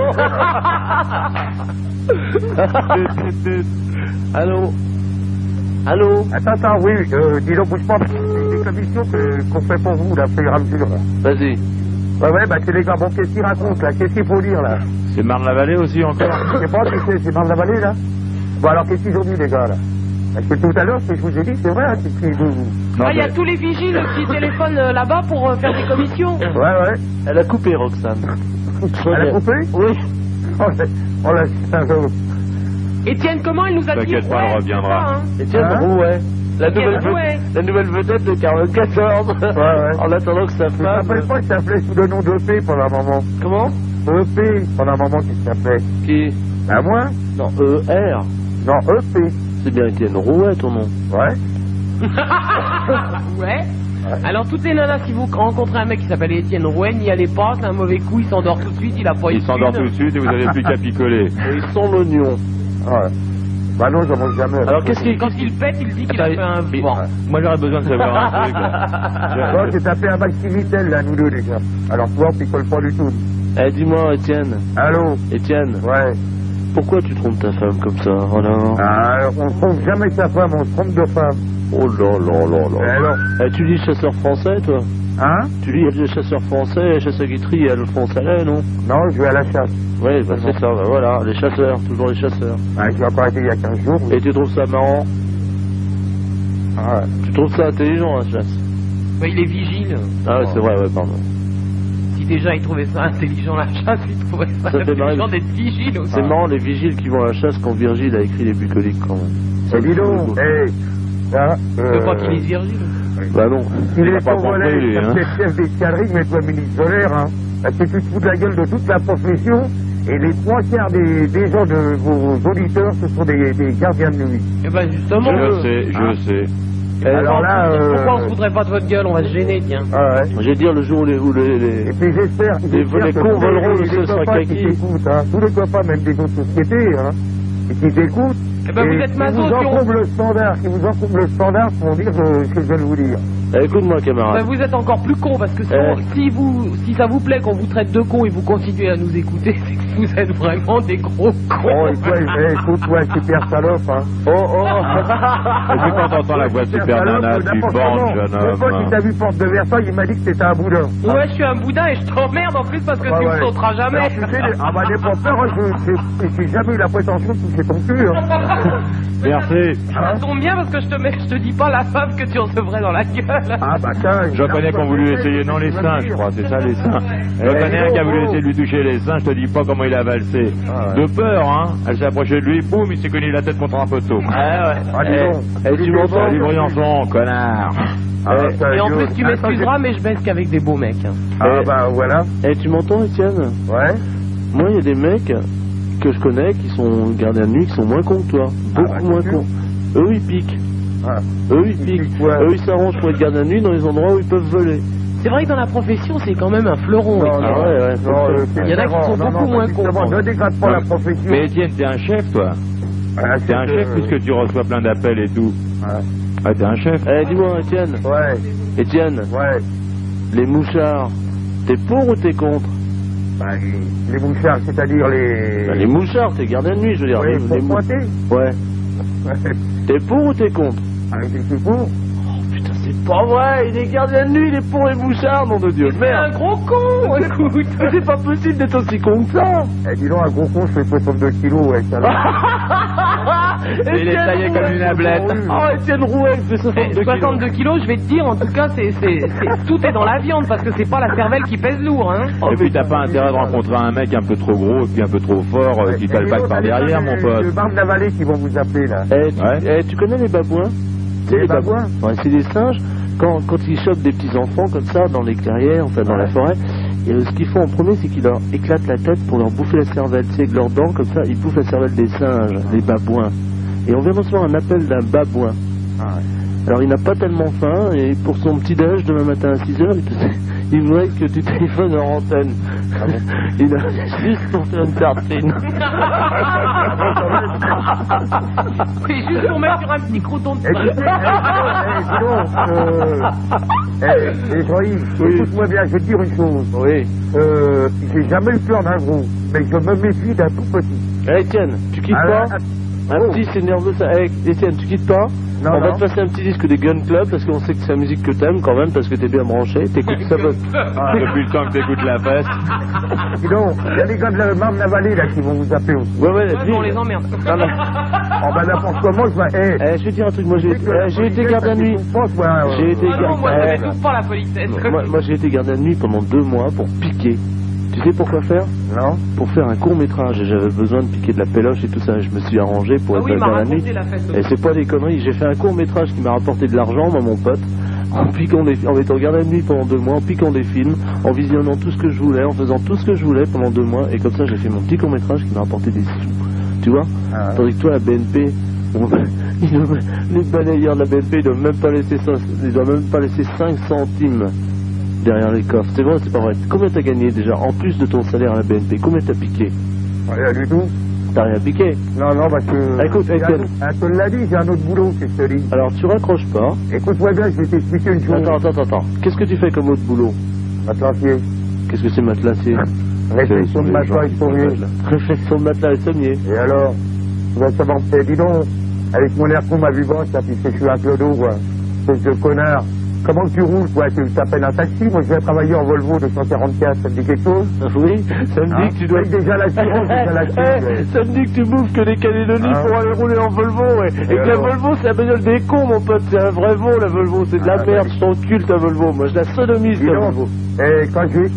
Allô? Allô? Attends, oui, dis donc, bouge pas, c'est des commissions qu'on fait pour vous, là, c'est grave dur, là. Vas-y. Ouais, bah, c'est les gars, bon, qu'est-ce qu'ils racontent, là? Qu'est-ce qu'il faut dire, là? C'est Marne-la-Vallée aussi, encore? Je sais pas, tu sais, c'est Marne-la-Vallée, là? Bon, alors, qu'est-ce qu'ils ont dit, les gars, là? Parce que tout à l'heure, ce que je vous ai dit, c'est vrai, hein, c'est qu'ils vous... Il y a tous les vigiles qui téléphonent là-bas pour faire des commissions. Ouais. Elle a coupé, Roxane. Elle a coupé? Oui. Oh là, c'est un jeu. Étienne, comment il nous a dit? T'inquiète pas, elle reviendra. Étienne Rouet. La nouvelle vedette de Carole 14. Ouais. En attendant que sa Je femme... ne rappelle pas qu'il s'appelait sous le nom d'EP pendant un moment. Comment? EP pendant un moment qu'il s'appelait. Qui? À moi? Non, ER. Non, EP. C'est bien Étienne Rouet, ton nom. Ouais. Ouais. Alors toutes les nanas, si vous rencontrez un mec qui s'appelle Étienne Rouet, n'y allez pas, c'est un mauvais coup, il s'endort tout de suite, il a pas Il s'endort tout de suite et vous avez plus qu'à picoler. Et ils sont l'oignon. Ouais. Bah non, j'en mange jamais. Alors qu'est-ce qu'il... Quand il pète, il dit qu'il a fait un... Bon. Moi j'aurais besoin de savoir un truc, là. Bon, j'ai tapé un Maxi Vitel, là, nous deux, les gars. Alors toi, on picole pas du tout. Eh, dis-moi, Étienne. Allô? Étienne. Ouais. Pourquoi tu trompes ta femme comme ça? Oh là. Ah, on trompe jamais sa femme, on se trompe de femme. Oh là là là là. Alors? Eh, tu lis chasseur français, toi? Hein? Tu lis les chasseurs français, chasseur guitry et Alphonse Allais, non? Non, je vais à la chasse. Oui, bah c'est ça, bah voilà, les chasseurs, toujours les chasseurs. Ouais, j'ai encore été il y a 15 jours. Et tu trouves ça marrant? Ah ouais. Tu trouves ça intelligent, la chasse? Bah, il est vigile. Ah ouais, c'est vrai, ouais, pardon. Si déjà il trouvait ça intelligent la chasse, il trouvait ça intelligent d'être vigile aussi. C'est marrant, les vigiles qui vont à la chasse quand Virgile a écrit les bucoliques, quand même. Et dis donc, hé, là... Tu veux pas qu'il est Virgile? Bah non. Il a est pas volé, lui, hein. C'est chef d'escadrille, mais toi, ministre solaire, hein. Parce que tu te fous de la gueule de toute la profession, et les 3/4 des gens de vos auditeurs, ce sont des gardiens de nuit. Eh ben justement... Je sais. Alors là... Pourquoi on se foutrait pas de votre gueule? On va se gêner, tiens. Ah ouais. Je vais dire le jour où les Et puis j'espère les cons voleront le les copains qui t'écoutent, hein. Tous les copains, même des autres sociétés, hein, et qui t'écoutent. Eh ben vous êtes maso, qui vous encombrent le standard, vont dire ce que je viens de vous dire. Écoute-moi, camarade. Ben, vous êtes encore plus con parce que si ça vous plaît qu'on vous traite de con et vous continuez à nous écouter, c'est que vous êtes vraiment des gros cons. Oh, écoute-toi, super salope, hein. Et puis quand t'entends la voix de Super Nana, tu bandes, jeune Mon pote, homme. il t'a vu porte de Versailles, il m'a dit que t'étais un boudin. Ouais, je suis un boudin et je t'emmerde en plus parce que tu me sauteras jamais. Alors, tu sais, ah bah, n'aie pas peur, j'ai jamais eu la prétention de toucher ton cul, hein. Merci. Ça tombe bien parce que je te dis pas la fave que tu recevrais dans la gueule. Ah bah tiens. Je connais qu'on voulu essayer, non les seins, je crois, c'est ça les seins. Je connais un qui a voulu essayer de lui toucher les seins, je te dis pas comment il a valsé. De peur, hein. Elle s'est approchée de lui, boum, il s'est cogné la tête contre un poteau. Ah, dis donc. Tu m'entends? Salut Briançon, connard. Et en plus, tu m'excuseras, mais je baisse qu'avec des beaux mecs. Ah bah voilà. Tu m'entends, Étienne? Ouais. Moi, il y a des mecs que je connais qui sont gardiens de nuit, qui sont moins cons que toi. Beaucoup moins cons. Eux, ils piquent. Eux, ils piquent. Eux, ils s'arrangent pour être gardiens de nuit dans les endroits où ils peuvent voler. C'est vrai que dans la profession, c'est quand même un fleuron. Il y en a qui sont beaucoup moins cons. Ne dégrade pas la profession. Mais Étienne, t'es un chef, toi. T'es un chef puisque tu reçois plein d'appels et tout. Ah, t'es un chef. Dis-moi, Étienne. Ouais. Étienne. Ouais. Les mouchards, t'es pour ou t'es contre? Bah, les mouchards, c'est-à-dire les... Bah, les mouchards, t'es gardien de nuit, je veux dire. Oui, les pointés. Ouais. T'es pour ou t'es contre? Ah, je suis pour. Putain, c'est pas vrai, il est gardien de nuit, il est pour les mouchards, nom de Dieu. Mais un gros con, écoute. C'est pas possible d'être aussi con que ça. Dis donc, un gros con, je fais 62 kilos, ouais, ça va. Il est taillé comme une ablette. Oh, Étienne Rouet, il fait 62 kilos, je vais te dire, en tout cas, tout est dans la viande, parce que c'est pas la cervelle qui pèse lourd, hein. Et puis t'as pas intérêt de rencontrer un mec un peu trop gros et puis un peu trop fort qui t'alpague par derrière, mon pote. C'est Barbe Lavalée qui vont vous appeler, là. Tu connais les babouins? Les babouins? Ouais, c'est des singes. Quand ils chopent des petits enfants comme ça dans les clairières, enfin dans la forêt, et ce qu'ils font en premier, c'est qu'ils leur éclatent la tête pour leur bouffer la cervelle. Tu sais, avec leurs dents, comme ça, ils bouffent la cervelle des singes, les babouins. Et on vient de recevoir un appel d'un babouin. Alors il n'a pas tellement faim, et pour son petit déj demain matin à 6h, il voudrait que tu téléphones en antenne. Il a juste pour faire une tartine. C'est juste pour mettre sur un petit croton de Jean-Yves, écoute-moi bien, je vais te dire une chose. Oui. J'ai jamais eu peur d'un gros, mais je me méfie d'un tout petit. Étienne, tu quittes pas? Un petit, c'est nerveux ça. Étienne, tu quittes pas? On va te passer un petit disque des Gun Club parce qu'on sait que c'est la musique que t'aimes quand même parce que t'es bien branché. T'écoutes ça. Depuis le temps que t'écoutes la fête. Dis donc, il y a les gars de la Marne Lavalée là qui vont vous appeler aussi. Ouais, on les emmerde. Oh bah n'importe comment, je vais... je vais te dire un truc, moi j'ai été gardien de nuit. J'ai été gardien de nuit. Moi ça m'étouffe pas la politesse. Moi j'ai été gardien de nuit pendant 2 mois pour piquer. Tu sais pourquoi faire? Non. Pour faire un court métrage, et j'avais besoin de piquer de la péloche et tout ça, et je me suis arrangé pour être dans la nuit. Et c'est pas des conneries, j'ai fait un court métrage qui m'a rapporté de l'argent, moi mon pote, en étant gardien de nuit pendant 2 mois, en piquant des films, en visionnant tout ce que je voulais, en faisant tout ce que je voulais pendant 2 mois, et comme ça j'ai fait mon petit court métrage qui m'a rapporté des sous. Tu vois? Tandis que toi, la BNP, les balayeurs de la BNP, ils doivent même pas laisser 5 centimes derrière les coffres. C'est vrai, c'est pas vrai. Combien t'as gagné déjà en plus de ton salaire à la BNP? Combien t'as piqué? Rien du tout. T'as rien piqué? Non, parce que... Écoute, Étienne. Tu l'as dit, j'ai un autre boulot, que je te dis. Alors, tu raccroches pas. Écoute-moi bien, je vais t'expliquer une chose. Attends. Qu'est-ce que tu fais comme autre boulot? Matelassier. Qu'est-ce que c'est matelassier? Réflexion de matelas et sommier. Réflexion de matelas et sommier. Et alors? Ça m'en fait, dis donc, avec mon air con, ma vue basse, là, puisque je suis un clodo, quoi. C'est ce connard. Comment tu roules, quoi? Tu t'appelles un taxi? Moi, je vais travailler en Volvo 244, ça te dit quelque chose? Oui, ça me dit que tu dois... déjà l'assurance, ça me dit que tu bouffes que les Calédonies pour aller rouler en Volvo, et que la Volvo, c'est la bagnole des cons, mon pote. C'est un vrai veau, la Volvo. C'est de la merde, je t'encule, ta Volvo. Moi, je la sodomise, ta Volvo. Quand je vais...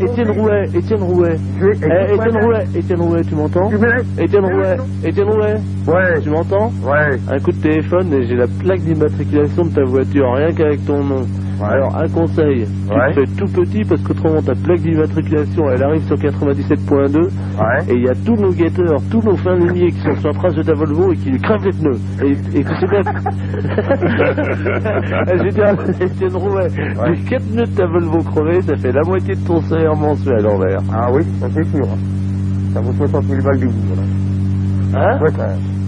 Étienne Rouet, tu m'entends? Étienne Rouet. Ouais. Tu m'entends? Ouais. Un coup de téléphone et j'ai la plaque d'immatriculation de ta voiture, rien qu'avec ton nom. Ouais. Alors, un conseil, tu te fais tout petit parce qu'autrement ta plaque d'immatriculation, elle arrive sur 97.2 et il y a tous nos guetteurs, tous nos fins limiers qui sont sur la trace de ta Volvo et qui lui crèvent les pneus. Et tu sais bien j'ai dit à Étienne Rouet, les 4 pneus de ta Volvo crevés, ça fait la moitié de ton salaire mensuel à l'envers. Ah oui, ça c'est sûr. Ça vaut 60 000 balles du bout. Hein? Ouais,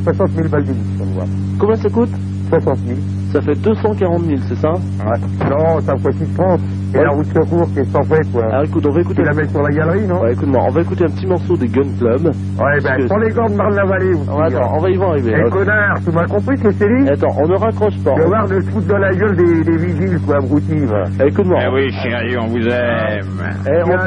60 000 balles du bout, ça vous voit. Combien ça coûte? 60 000. Ça fait 240 000, c'est ça? Ouais. Non, ça fois 6,30. Et la route secours qui est sans fait, quoi. Alors écoute, on va écouter... Tu la mets sur la galerie, non? Ouais, écoute-moi, on va écouter un petit morceau des Gun Club. Ouais, ben, sans les gants de Marne-la-Vallée aussi. Ouais, attends, on va y voir arriver. Eh, connard, tu m'as compris que c'est lui? Attends, on ne raccroche pas. Je vais voir de se foutre dans la gueule des vigiles, quoi, abrutis, va. Écoute-moi. Eh oui, chérie, on vous aime.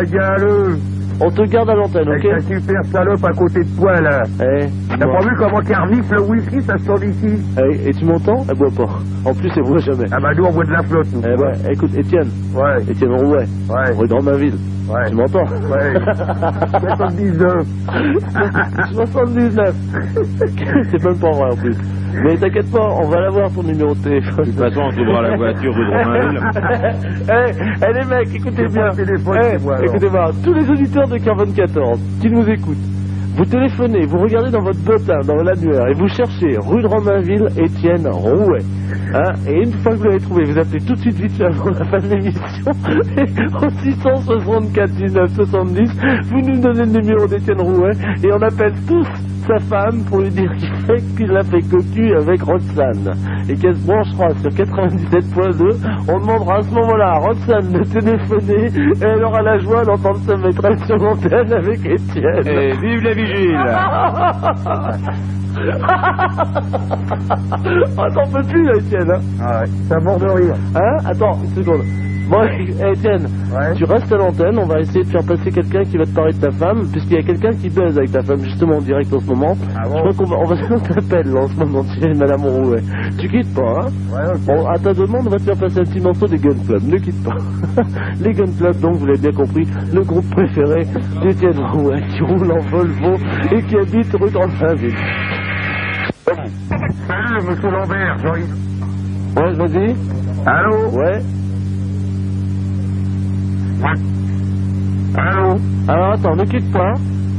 Gale. On te garde à l'antenne, ok? Avec la super salope à côté de toi, là. T'as pas vu comment Carnif, le whisky, ça sort d'ici? Et tu m'entends? Elle boit pas. En plus, elle boit jamais. Ah bah nous, on boit de la flotte, nous. Écoute, Étienne. Ouais. Étienne Rouet. Ouais. Rue dans ma ville. Ouais. Tu m'entends? Ouais. 79. 79. C'est même pas vrai, en plus. Mais t'inquiète pas, on va l'avoir ton numéro de téléphone. De toute façon, on trouvera la voiture rue de Romainville. Les mecs, écoutez bien. Écoutez-moi, tous les auditeurs de Carbone 14 qui nous écoutent, vous téléphonez, vous regardez dans votre bottin, dans l'annuaire, et vous cherchez rue de Romainville, Étienne Rouet. Hein, et une fois que vous l'avez trouvé, vous appelez tout de suite vite avant la fin de l'émission, au 664 19 70, vous nous donnez le numéro d'Étienne Rouet, et on appelle tous sa femme pour lui dire qu'il a fait cocu avec Roxane et qu'elle se branchera sur 97.2. On demandera à ce moment-là à Roxane de téléphoner et elle aura la joie d'entendre sa maîtresse sur l'antenne avec Étienne. Et vive la vigile. Ah, t'en peux plus là, Étienne, hein? Ah ouais, ça mord de rire. Hein? Attends, une seconde. Bon, Étienne, tu restes à l'antenne, on va essayer de faire passer quelqu'un qui va te parler de ta femme, puisqu'il y a quelqu'un qui baise avec ta femme, justement, en direct en ce moment. Ah bon? Je crois qu'on va faire un appel, là, en ce moment, tu es Madame Rouet. Tu quittes pas, hein? Ouais, ok. Bon, à ta demande, on va te faire passer un petit morceau des Gun Club, ne quitte pas. Les Gun Club, donc, vous l'avez bien compris, le groupe préféré d'Étienne Rouet, qui roule en Volvo et qui habite rue de Romainville. Salut, monsieur Lambert, Jean-Yves. Ouais, vas-y. Allô? Ouais. Allô? Alors, attends, ne quitte pas.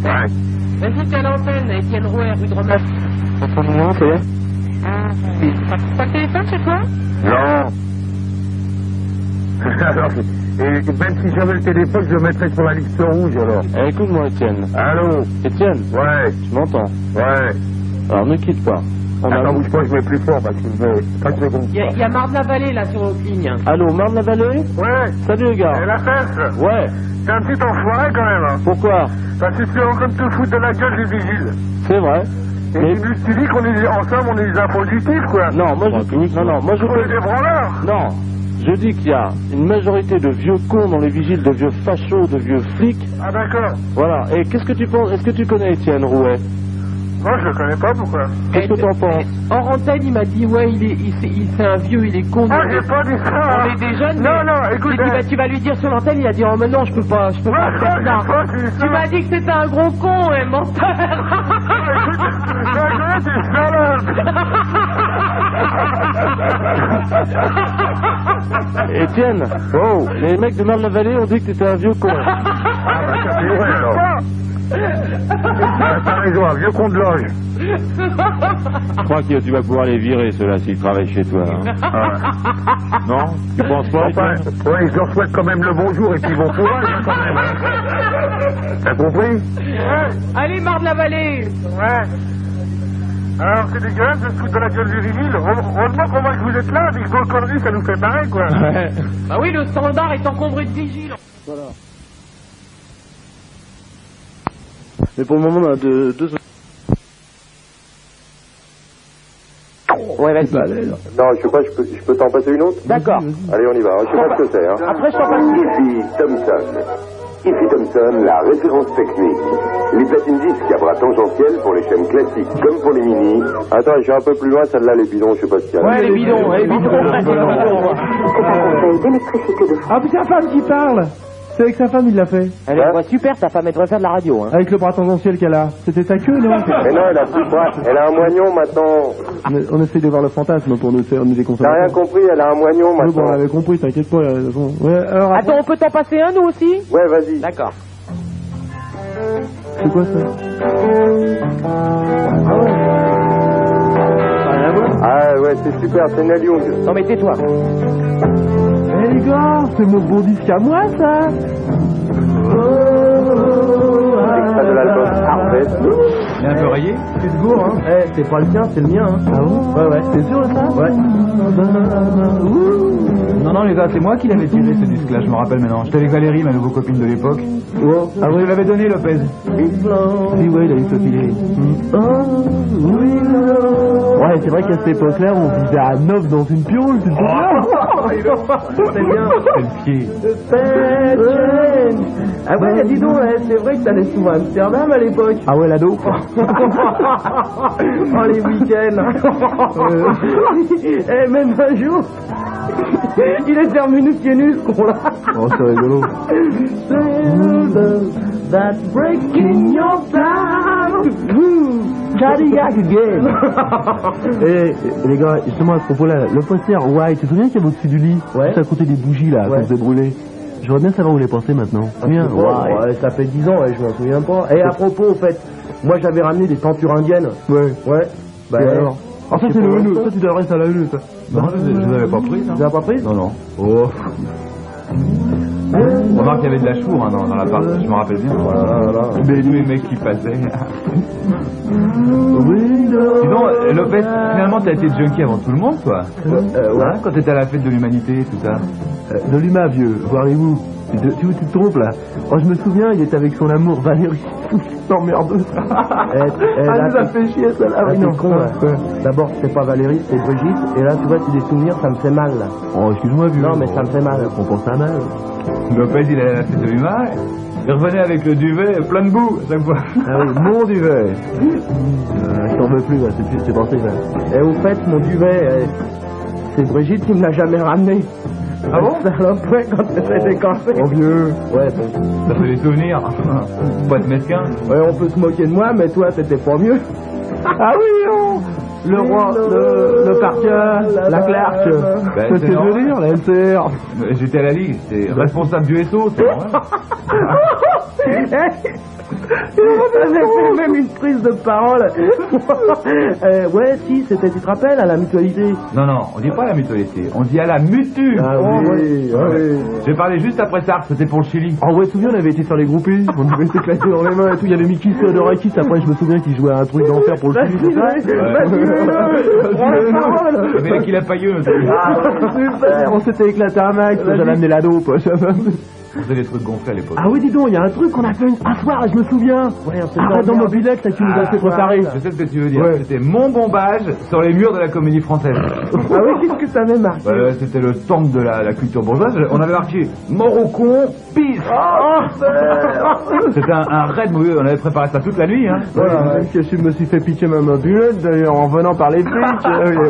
Ouais. Vas-y, t'es à l'antenne, Étienne Rouet, rue de Romainville. Ton numéro, ça y est? Pas le téléphone chez toi? Non. Alors, et même si j'avais le téléphone, je le mettrais sur la liste rouge, alors. Écoute-moi, Étienne. Allô? Étienne? Ouais. Tu m'entends? Ouais. Alors, ne quitte pas. Attends, bouge pas, je mets plus fort parce que je vais... Il y a Marne-la-Vallée, là, sur l'autre ligne. Allô, Marne-la-Vallée? Ouais. Salut, les gars. Et la fesse? Ouais. T'es un petit enfoiré, quand même, hein. Pourquoi? Parce que tu es en train de te foutre de la gueule des vigiles. C'est vrai. Et Mais... tu dis qu'on est ensemble, on est des impositifs, quoi. Non, moi je... moi je... On est des branleurs. Non. Je dis qu'il y a une majorité de vieux cons dans les vigiles, de vieux fachos, de vieux flics. Ah, d'accord. Voilà. Et qu'est-ce que tu penses? Est-ce que tu connais Étienne Rouet? Moi, je le connais pas, pourquoi? Qu'est-ce que t'en penses? Hors antenne, il m'a dit, ouais, c'est un vieux, il est con. Ah, j'ai pas dit ça. On est des jeunes. Non, non, écoute. J'ai dit, bah, tu vas lui dire sur l'antenne, il a dit, oh, mais non, je peux pas faire ça. Tu m'as dit que c'était un gros con, menteur. Étienne, oh, les mecs de Marne-la-Vallée ont dit que t'étais un vieux con. Ah, bah, ça fait ouais, alors. T'as raison, un vieux con de loge. Je crois que tu vas pouvoir les virer, ceux-là, s'ils travaillent chez toi. Hein. Non? Tu penses pas? Enfin, ouais, je leur souhaite quand même le bonjour et puis bon courage, hein, quand même. T'as compris? Allez, Marne-la-Vallée. Ouais. Alors, c'est dégueulasse de se foutre de la gueule du vigile. Heureusement qu'on voit que vous êtes là, avec vos conneries, ça nous fait pareil, quoi. Ouais. Bah oui, le standard est encombré de vigiles. Voilà. Mais pour le moment, on a deux... Ouais, vas-y. Non, je sais pas, je peux t'en passer une autre? D'accord. Allez, on y va. Je sais pas ce que c'est, hein. Après, je t'en passe une. Ici Thomson. Ici Thomson, la référence technique. Les platines disques à bras tangentiels pour les chaînes classiques comme pour les mini. Attends, je suis un peu plus loin, celle-là, les bidons, je sais pas ce qu'il y a. Ouais, les bidons, les bidons. Ah, puis c'est sa femme qui parle. C'est avec sa femme, il l'a fait. Elle est super, ta femme, elle devrait faire de la radio, hein. Avec le bras tangentiel qu'elle a. C'était sa queue, non? Mais non, elle a plus de bras. Elle a un moignon maintenant. On essaie de voir le fantasme pour nous déconcerter. T'as rien compris, elle a un moignon Bon, maintenant. on avait compris, t'inquiète pas. Bon. Ouais, alors, Attends, on peut t'en passer un, nous aussi? Ouais, vas-y. D'accord. c'est quoi ça? Ah ouais, c'est super, c'est Neil Young. Non mais tais-toi. Eh les gars, c'est mon beau disque à moi, ça. Extrait de l'album Harvest. Il est un peu rayé. Tu te gourres, hein. Eh, c'est pas le tien, c'est le mien, hein. Ah bon? Ouais. T'es sûr de ça? Ouais. Non, les gars, c'est moi qui l'avais tiré ce disque-là, je me rappelle maintenant. J'étais avec Valérie, ma nouveau copine de l'époque. Oh. Ah, vous l'avez donné, Lopez? Oui, ouais, il a eu ce filet. Ouais, c'est vrai qu'à cette époque-là, on vivait à 9 dans une piole, tu te souviens? C'est bien. C'est le pied. Ah ouais, dis donc, c'est vrai que t'allais souvent à Amsterdam à l'époque. Ah ouais, l'ado. Oh, les week-ends. Eh, même un jour, il est terminé pieds nus, ce con-là. Oh, c'est rigolo. That's breaking your down. Cadillac again. Et les gars, justement à ce propos-là, le poster White, tu te souviens qu'il y avait au-dessus du lit? Ouais. Ça coûtait des bougies là, ça faisait brûler. J'aimerais bien savoir où il est passé maintenant. Ouais, ça fait 10 ans, je m'en souviens pas. Et à propos, en fait, moi j'avais ramené des tentures indiennes. Ouais. Bah alors. Ah, ça c'est le Hulu, ça tu dois rester à la Hulu, ça. Non, je ne l'avais pas pris. Tu l'as pas pris? Non. Oh. On remarque qu'il y avait de la chour hein, dans l'appart, je me rappelle bien. Voilà. Mais tous les mecs qui passaient. Sinon, Lopez, finalement t'as été junkie avant tout le monde, toi. Ouais. Quand t'étais à la fête de l'humanité, tout ça. De l'humain, vieux, voyez-vous. Tu te trompes là. Oh, je me souviens, il était avec son amour Valérie. T'emmerdeuse. Elle nous a fait chier celle-là. Ah oui, non, con là. D'abord, c'est pas Valérie, c'est Brigitte. Et là, tu vois, c'est des souvenirs, ça me fait mal là. Oh, excuse-moi, vieux. Non, mais ça me fait mal. On pense à mal. Lopez, il allait à la fête de l'humain. Il revenait avec le duvet plein de boue à chaque fois. Ah oui, mon duvet. Je t'en veux plus là, c'est pensé là. Et au fait, mon duvet, c'est Brigitte qui me l'a jamais ramené. Ah bon? Salope, ouais, quand elle s'est décancée. Oh vieux. Ouais, ça fait des souvenirs. Pas de mesquin. Ouais, on peut se moquer de moi, mais toi, t'étais pas mieux. Ah oui, non. Le roi, le parquet, la Clark. Ben, c'est ce que je veux dire, la LCR. J'étais à la Ligue, c'est responsable du SO, c'est vrai. J'avais fait même une prise de parole. Ouais, si, c'était, tu te rappelles, à la mutualité. Non, on dit pas à la mutualité, on dit à la mutu. Ah oui. J'ai parlé juste après ça, c'était pour le Chili. Oh ouais, tu te souviens, on avait été faire les groupies, on avait été claqués dans les mains et tout. Il y avait Mickey Theodorakis, après je me souviens qu'il jouait à un truc d'enfer pour le Chili, c'est ça? Mais là qu'il a pailleux. Super, on s'était éclaté un max, j'avais amené la dope. On faisait des trucs gonflés à l'époque. Ah oui, dis donc, il y a un truc qu'on a fait un soir, je me souviens. Ouais, arrête dans Mobilex, ça qui nous a fait préparer. Je sais ce que tu veux dire. Ouais. C'était mon bombage sur les murs de la Comédie Française. Ah oui, qu'est-ce que ça m'avait marqué? C'était le temple de la culture bourgeoise. On avait marqué mort au con, peace. C'était un raid, on avait préparé ça toute la nuit. Hein. Voilà, je me suis fait piquer ma bullette d'ailleurs en venant par les flics.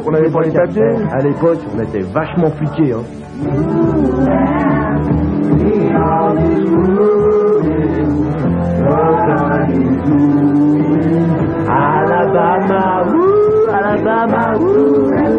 On avait pas les papiers. À l'époque, on était vachement fliqués. Hein. Alabama, woo, Alabama, woo, Alabama.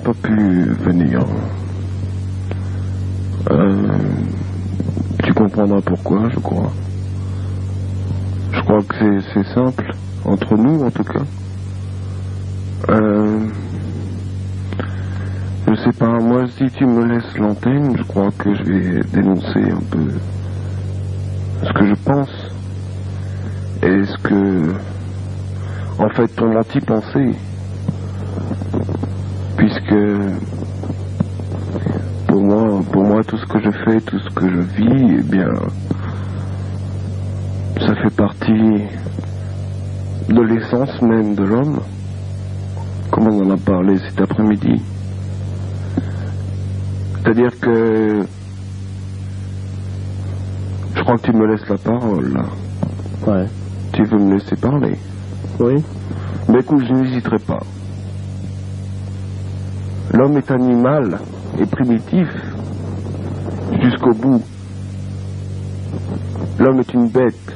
pas pu venir. Tu comprendras pourquoi, je crois. Je crois que c'est simple, entre nous en tout cas. Je sais pas, moi si tu me laisses l'antenne, je crois que je vais dénoncer un peu ce que je pense. Et ce que... En fait, ton anti-pensée. Puisque... Pour moi, tout ce que je fais, tout ce que je vis, eh bien... Ça fait partie de l'essence même de l'homme. Comme on en a parlé cet après-midi. C'est-à-dire que... Je crois que tu me laisses la parole, là. Ouais. Tu veux me laisser parler? Oui. Mais écoute, je n'hésiterai pas. L'homme est animal et primitif jusqu'au bout. L'homme est une bête.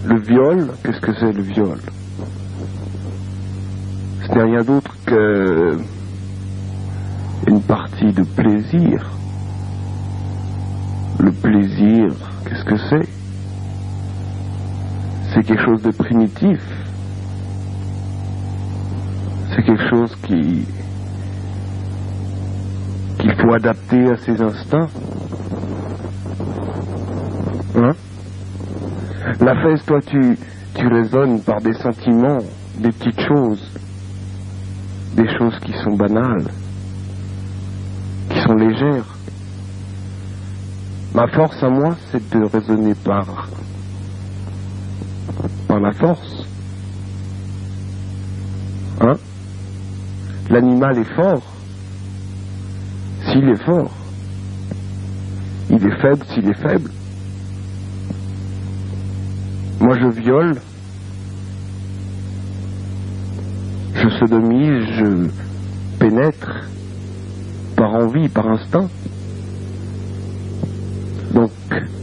Le viol, qu'est-ce que c'est le viol? Ce n'est rien d'autre que une partie de plaisir. Le plaisir, qu'est-ce que c'est? C'est quelque chose de primitif. C'est quelque chose qu'il faut adapter à ses instincts. Hein? La fesse, toi, tu raisonnes par des sentiments, des petites choses, des choses qui sont banales, qui sont légères. Ma force à moi, c'est de raisonner par la force. Hein? L'animal est fort. S'il est fort. Il est faible s'il est faible. Moi je viole. Je sodomise, je pénètre par envie, par instinct. Donc...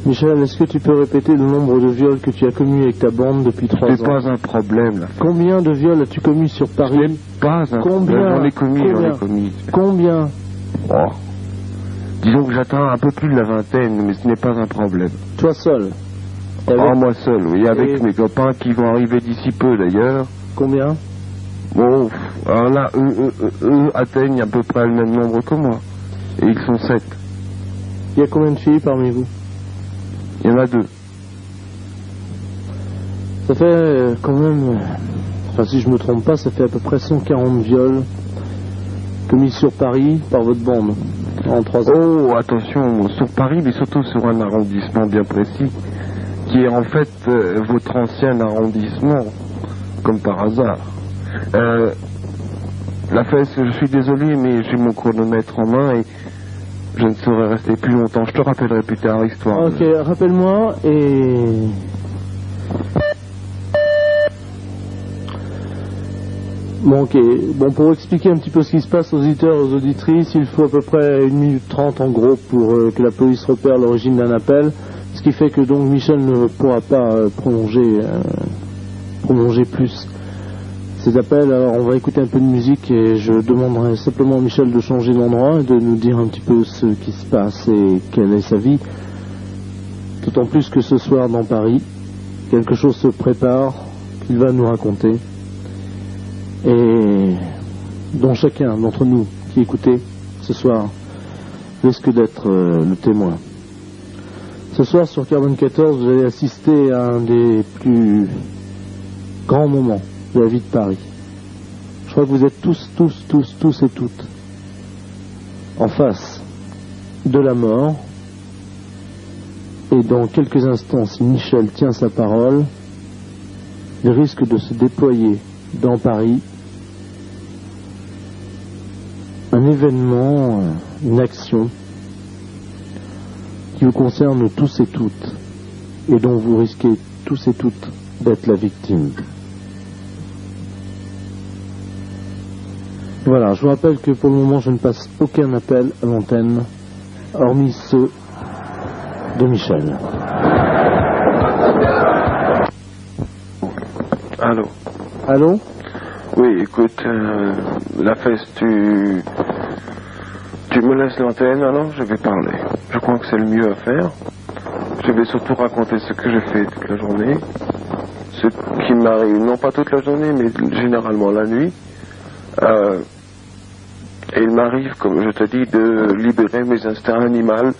Michel, est-ce que tu peux répéter le nombre de viols que tu as commis avec ta bande depuis 3 ans? C'est pas un problème, là. Combien de viols as-tu commis sur Paris? Pas un problème. J'en ai commis. Combien? Oh. Disons que j'atteins un peu plus de la vingtaine, mais ce n'est pas un problème. Toi seul? Ah, moi seul, oui, avec mes copains qui vont arriver d'ici peu d'ailleurs. Combien? Bon, alors là, eux atteignent à peu près le même nombre que moi. Et ils sont 7. Il y a combien de filles parmi vous? Il y en a 2. Ça fait quand même... Enfin, si je me trompe pas, ça fait à peu près 140 viols commis sur Paris par votre bande en 3 ans. Oh, attention, sur Paris, mais surtout sur un arrondissement bien précis, qui est en fait votre ancien arrondissement, comme par hasard. La fesse, je suis désolé, mais j'ai mon chronomètre en main et je ne saurais rester plus longtemps. Je te rappellerai plus tard, histoire. Ok, rappelle-moi et... Bon, ok. Bon, pour expliquer un petit peu ce qui se passe aux auditeurs et aux auditrices, il faut à peu près 1 minute 30 en gros pour que la police repère l'origine d'un appel. Ce qui fait que donc Michel ne pourra pas prolonger plus ces appels. Alors on va écouter un peu de musique et je demanderai simplement à Michel de changer d'endroit et de nous dire un petit peu ce qui se passe et quelle est sa vie. D'autant plus que ce soir dans Paris, quelque chose se prépare qu'il va nous raconter et dont chacun d'entre nous qui écoutait ce soir risque d'être le témoin. Ce soir sur Carbone 14, vous allez assister à un des plus grands moments de la vie de Paris. Je crois que vous êtes tous et toutes en face de la mort. Et dans quelques instants, si Michel tient sa parole, il risque de se déployer dans Paris un événement, une action qui vous concerne tous et toutes et dont vous risquez tous et toutes d'être la victime. Voilà, je vous rappelle que pour le moment je ne passe aucun appel à l'antenne, hormis ceux de Michel. Allô? Allô? Oui, écoute, la fesse, tu me laisses l'antenne, alors je vais parler. Je crois que c'est le mieux à faire. Je vais surtout raconter ce que je fais toute la journée, ce qui m'arrive, non pas toute la journée, mais généralement la nuit. Et il m'arrive, comme je te dis, de libérer mes instincts animaux,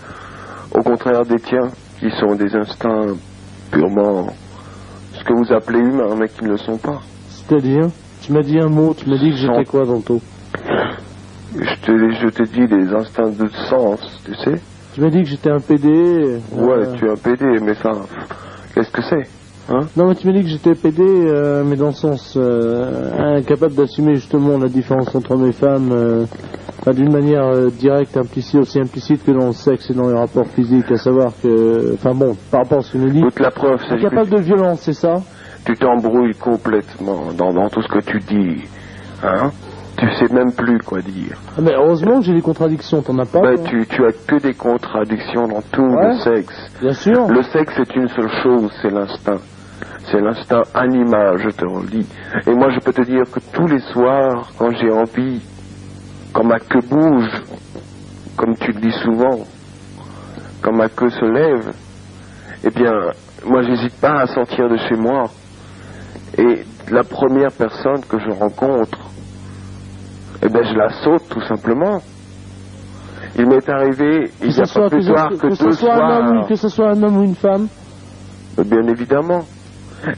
au contraire des tiens, qui sont des instincts purement ce que vous appelez humains, mais qui ne le sont pas. C'est-à-dire, tu m'as dit un mot, tu m'as dit que j'étais quoi tantôt? Je t'ai dit des instincts de sens, tu sais. Tu m'as dit que j'étais un PD. Ouais, tu es un PD, mais ça, qu'est-ce que c'est, hein? Non, mais tu m'as dit que j'étais PD, mais dans le sens incapable d'assumer justement la différence entre hommes et femmes, d'une manière directe, implicite, aussi implicite que dans le sexe et dans les rapports physiques, à savoir que, enfin bon, par rapport à ce que nous dit. Toute la preuve, c'est incapable de violence, c'est ça? Tu t'embrouilles complètement dans tout ce que tu dis, hein? Tu sais même plus quoi dire. Ah mais heureusement que j'ai des contradictions, t'en as pas? Ben, tu as que des contradictions dans tout le sexe. Bien sûr. Le sexe est une seule chose, c'est l'instinct. C'est l'instinct animal, je te le dis. Et moi je peux te dire que tous les soirs, quand j'ai envie, quand ma queue bouge, comme tu le dis souvent, quand ma queue se lève, eh bien, moi j'hésite pas à sortir de chez moi. Et la première personne que je rencontre, eh bien, je la saute tout simplement. Il m'est arrivé, il n'y a pas plus tard que 2 soirs. Que ce soit un homme ou une femme? Bien évidemment.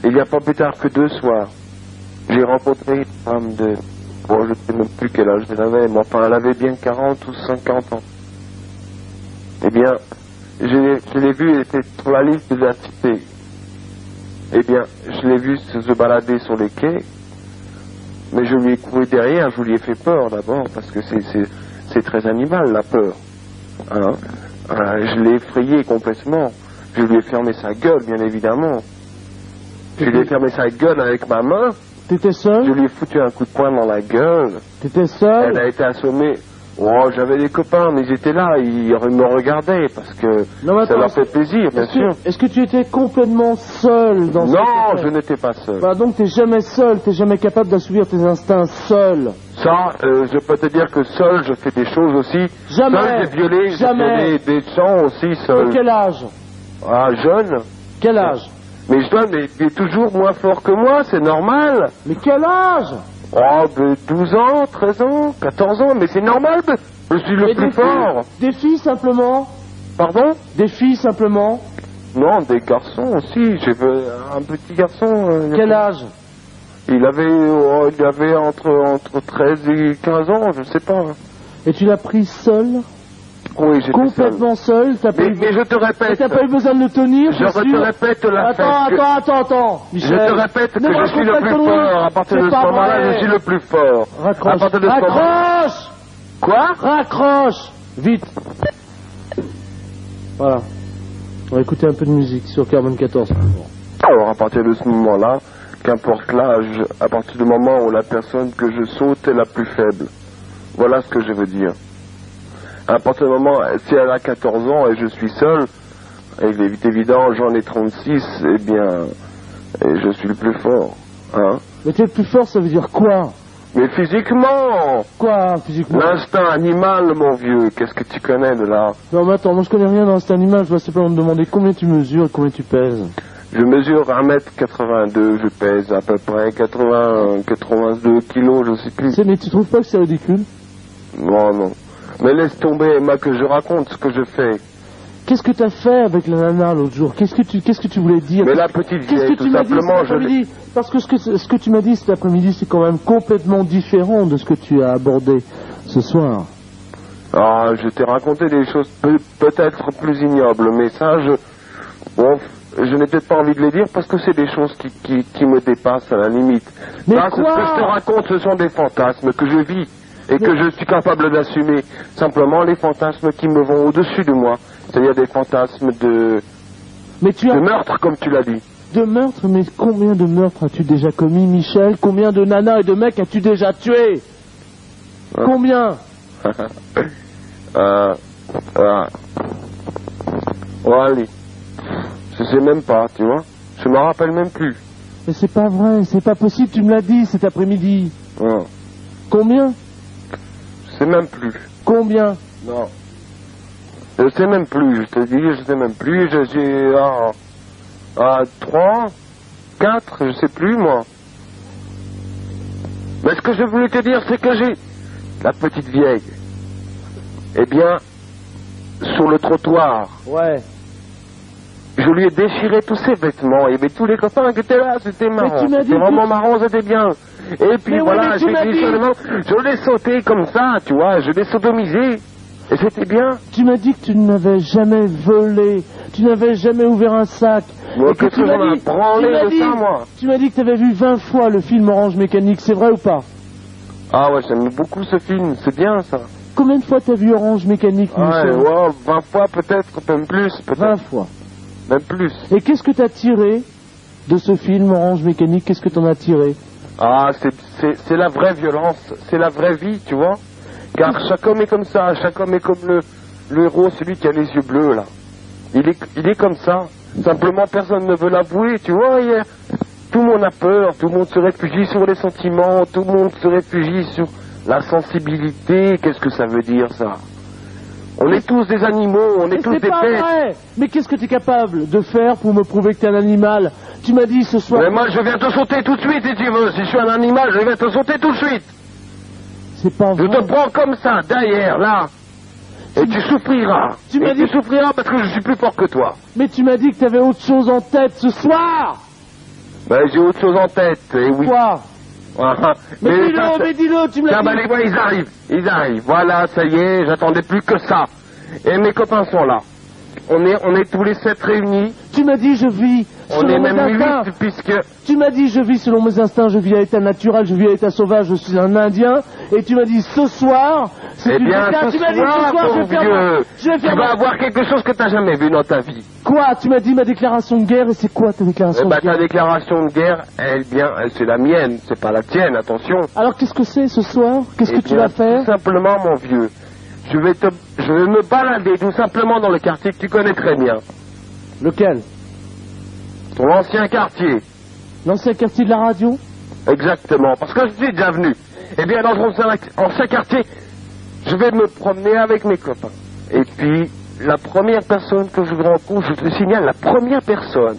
Il n'y a pas plus tard que 2 soirs. J'ai rencontré une femme de... Bon, je ne sais même plus quel âge elle avait, mais enfin, elle avait bien 40 ou 50 ans. Eh bien, je l'ai vue, elle était sur la liste de la cité. Eh bien, je l'ai vue se balader sur les quais. Mais je lui ai couru derrière, je lui ai fait peur d'abord, parce que c'est très animal, la peur. Hein? Je l'ai effrayé complètement. Je lui ai fermé sa gueule, bien évidemment. Je lui ai fermé sa gueule avec ma main. T'étais seul? Je lui ai foutu un coup de poing dans la gueule. T'étais seul? Elle a été assommée. Oh, j'avais des copains, mais ils étaient là, ils me regardaient, parce que ça leur fait plaisir, bien sûr. Est-ce que tu étais complètement seul dans ce... Non, je n'étais pas seul. Bah donc t'es jamais seul, t'es jamais capable d'assouvir tes instincts seul. Ça, je peux te dire que seul, je fais des choses aussi. Jamais. Seul, j'ai violé des gens aussi seul. De quel âge? Ah, jeune. Quel âge? Mais jeune, mais il est toujours moins fort que moi, c'est normal. Mais quel âge? Oh, de 12 ans, 13 ans, 14 ans, mais c'est normal, je suis le plus fort. Des filles simplement? Pardon? Des filles simplement? Non, des garçons aussi, j'ai un petit garçon. Quel âge? Il avait entre 13 et 15 ans, je sais pas. Et tu l'as pris seul? Oui, j'étais complètement seul. Mais je te répète. T'as pas eu besoin de le tenir? Je te répète la Attends, Michel. Je te répète que je suis le plus fort. À partir de ce moment-là, je suis le plus fort. Raccroche. Raccroche. Quoi? Raccroche. Vite. Voilà. On va écouter un peu de musique sur Carbone 14. Alors, à partir de ce moment-là, qu'importe l'âge, à partir du moment où la personne que je saute est la plus faible. Voilà ce que je veux dire. À partir du moment, si elle a 14 ans et je suis seul, et il est évident, j'en ai 36, eh bien, je suis le plus fort. Hein? Mais t'es le plus fort, ça veut dire quoi? Mais physiquement! Quoi, physiquement? L'instinct animal, mon vieux, qu'est-ce que tu connais de là? Non, mais attends, moi je connais rien dans l'instinct animal, je dois simplement me demander combien tu mesures et combien tu pèses. Je mesure 1m82, je pèse à peu près 82 kilos, je sais plus. Mais tu trouves pas que c'est ridicule? Non. Mais laisse tomber, Emma, que je raconte ce que je fais. Qu'est-ce que t'as fait avec la nana l'autre jour? Qu'est-ce que tu voulais dire? Mais la petite vieille, tout simplement, Parce que ce que tu m'as dit cet après-midi, c'est quand même complètement différent de ce que tu as abordé ce soir. Ah, je t'ai raconté des choses peut-être plus ignobles, mais ça, je n'ai peut-être pas envie de les dire parce que c'est des choses qui me dépassent à la limite. Mais ça, ce que je te raconte, ce sont des fantasmes que je vis. Et que je suis capable d'assumer. Simplement les fantasmes qui me vont au-dessus de moi. C'est-à-dire des fantasmes de meurtre, comme tu l'as dit. De meurtre? Mais combien de meurtres as-tu déjà commis, Michel? Combien de nanas et de mecs as-tu déjà tué? Combien? Oh, allez. Je sais même pas, tu vois. Je me rappelle même plus. Mais c'est pas vrai, c'est pas possible, tu me l'as dit cet après-midi. Non. Combien? Je sais même plus. Combien? Non. Je sais même plus, je te dis, je sais même plus. J'ai 3, 4, je sais plus moi. Mais ce que je voulais te dire, c'est que j'ai la petite vieille. Eh bien, sur le trottoir. Ouais. Je lui ai déchiré tous ses vêtements. Il y avait tous les copains qui étaient là, c'était marrant. C'était vraiment marrant, c'était bien. Et puis voilà, j'ai dit seulement, je l'ai sauté comme ça, tu vois, je l'ai sodomisé. Et c'était bien. Tu m'as dit que tu n'avais jamais volé, tu n'avais jamais ouvert un sac. Moi, que tu m'as branlé de ça, moi. Tu m'as dit que tu avais vu 20 fois le film Orange Mécanique, c'est vrai ou pas? Ah ouais, j'aime beaucoup ce film, c'est bien ça. Combien de fois t'as vu Orange Mécanique, Michel? Ouais, 20 fois peut-être, même plus. 20 fois. Même plus. Et qu'est-ce que t'as tiré de ce film Orange Mécanique? Qu'est-ce que t'en as tiré? Ah, c'est la vraie violence, c'est la vraie vie, tu vois. Car chaque homme est comme ça, chaque homme est comme le héros, celui qui a les yeux bleus, là. Il est comme ça. Simplement, personne ne veut l'avouer, tu vois. Tout le monde a peur, tout le monde se réfugie sur les sentiments, tout le monde se réfugie sur la sensibilité. Qu'est-ce que ça veut dire, ça? On est tous des animaux, on est tous des bêtes. C'est pas vrai. Mais qu'est-ce que tu es capable de faire pour me prouver que tu es un animal? Tu m'as dit ce soir... Mais moi, je viens te sauter tout de suite, si tu veux. Si je suis un animal, je viens te sauter tout de suite. C'est pas vrai. Je te prends comme ça, derrière, là. Et tu souffriras. Tu souffriras parce que je suis plus fort que toi. Mais tu m'as dit que tu avais autre chose en tête ce soir. Ben, j'ai autre chose en tête, et oui. Quoi? Mais dis-le, tu me l'as dit. Ben, les voix, ils arrivent. Voilà, ça y est, j'attendais plus que ça. Et mes copains sont là. On est tous les 7 réunis. Tu m'as dit, je vis on est même 8, puisque... Tu m'as dit, je vis selon mes instincts, je vis à l'état naturel, je vis à l'état sauvage, je suis un Indien. Et tu m'as dit, ce soir... Eh bien, ce soir, mon vieux, tu vas avoir quelque chose que tu n'as jamais vu dans ta vie. Quoi? Tu m'as dit ma déclaration de guerre, et c'est quoi ta déclaration de guerre? Ta déclaration de guerre, c'est la mienne, c'est pas la tienne, attention. Alors qu'est-ce que c'est ce soir? Qu'est-ce que tu vas faire? Tout simplement, mon vieux, je vais me balader tout simplement dans le quartier que tu connais très bien. Lequel? Ton ancien quartier. L'ancien quartier de la radio? Exactement, parce que je suis déjà venu. Eh bien, dans ton ancien quartier, je vais me promener avec mes copains. Et puis, la première personne que je rencontre, je te signale, la première personne,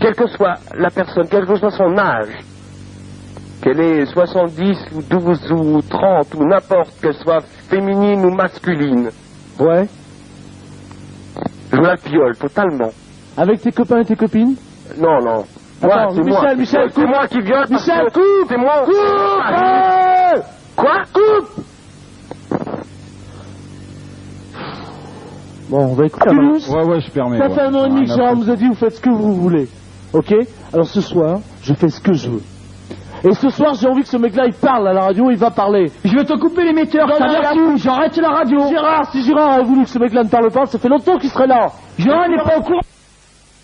quelle que soit la personne, quel que soit son âge, qu'elle ait 70 ou 12 ou 30 ou n'importe, qu'elle soit féminine ou masculine. Ouais. Je la viole totalement. Avec tes copains et tes copines? Non, non. Attends, Michel, c'est moi qui viole. Michel, coupe! C'est moi. Coupe! Quoi? Coupe! Bon, on va écouter. Ouais, je permets. Ça fait 1 an et demi que Gérard nous a dit, vous faites ce que vous voulez. Ok? Alors ce soir, je fais ce que je veux. Et ce soir, j'ai envie que ce mec-là, il parle à la radio, il va parler. Je vais te couper l'émetteur, ça va là-dessus, j'arrête la radio. Gérard, si Gérard a voulu que ce mec-là ne parle pas, ça fait longtemps qu'il serait là. Gérard n'est pas au courant.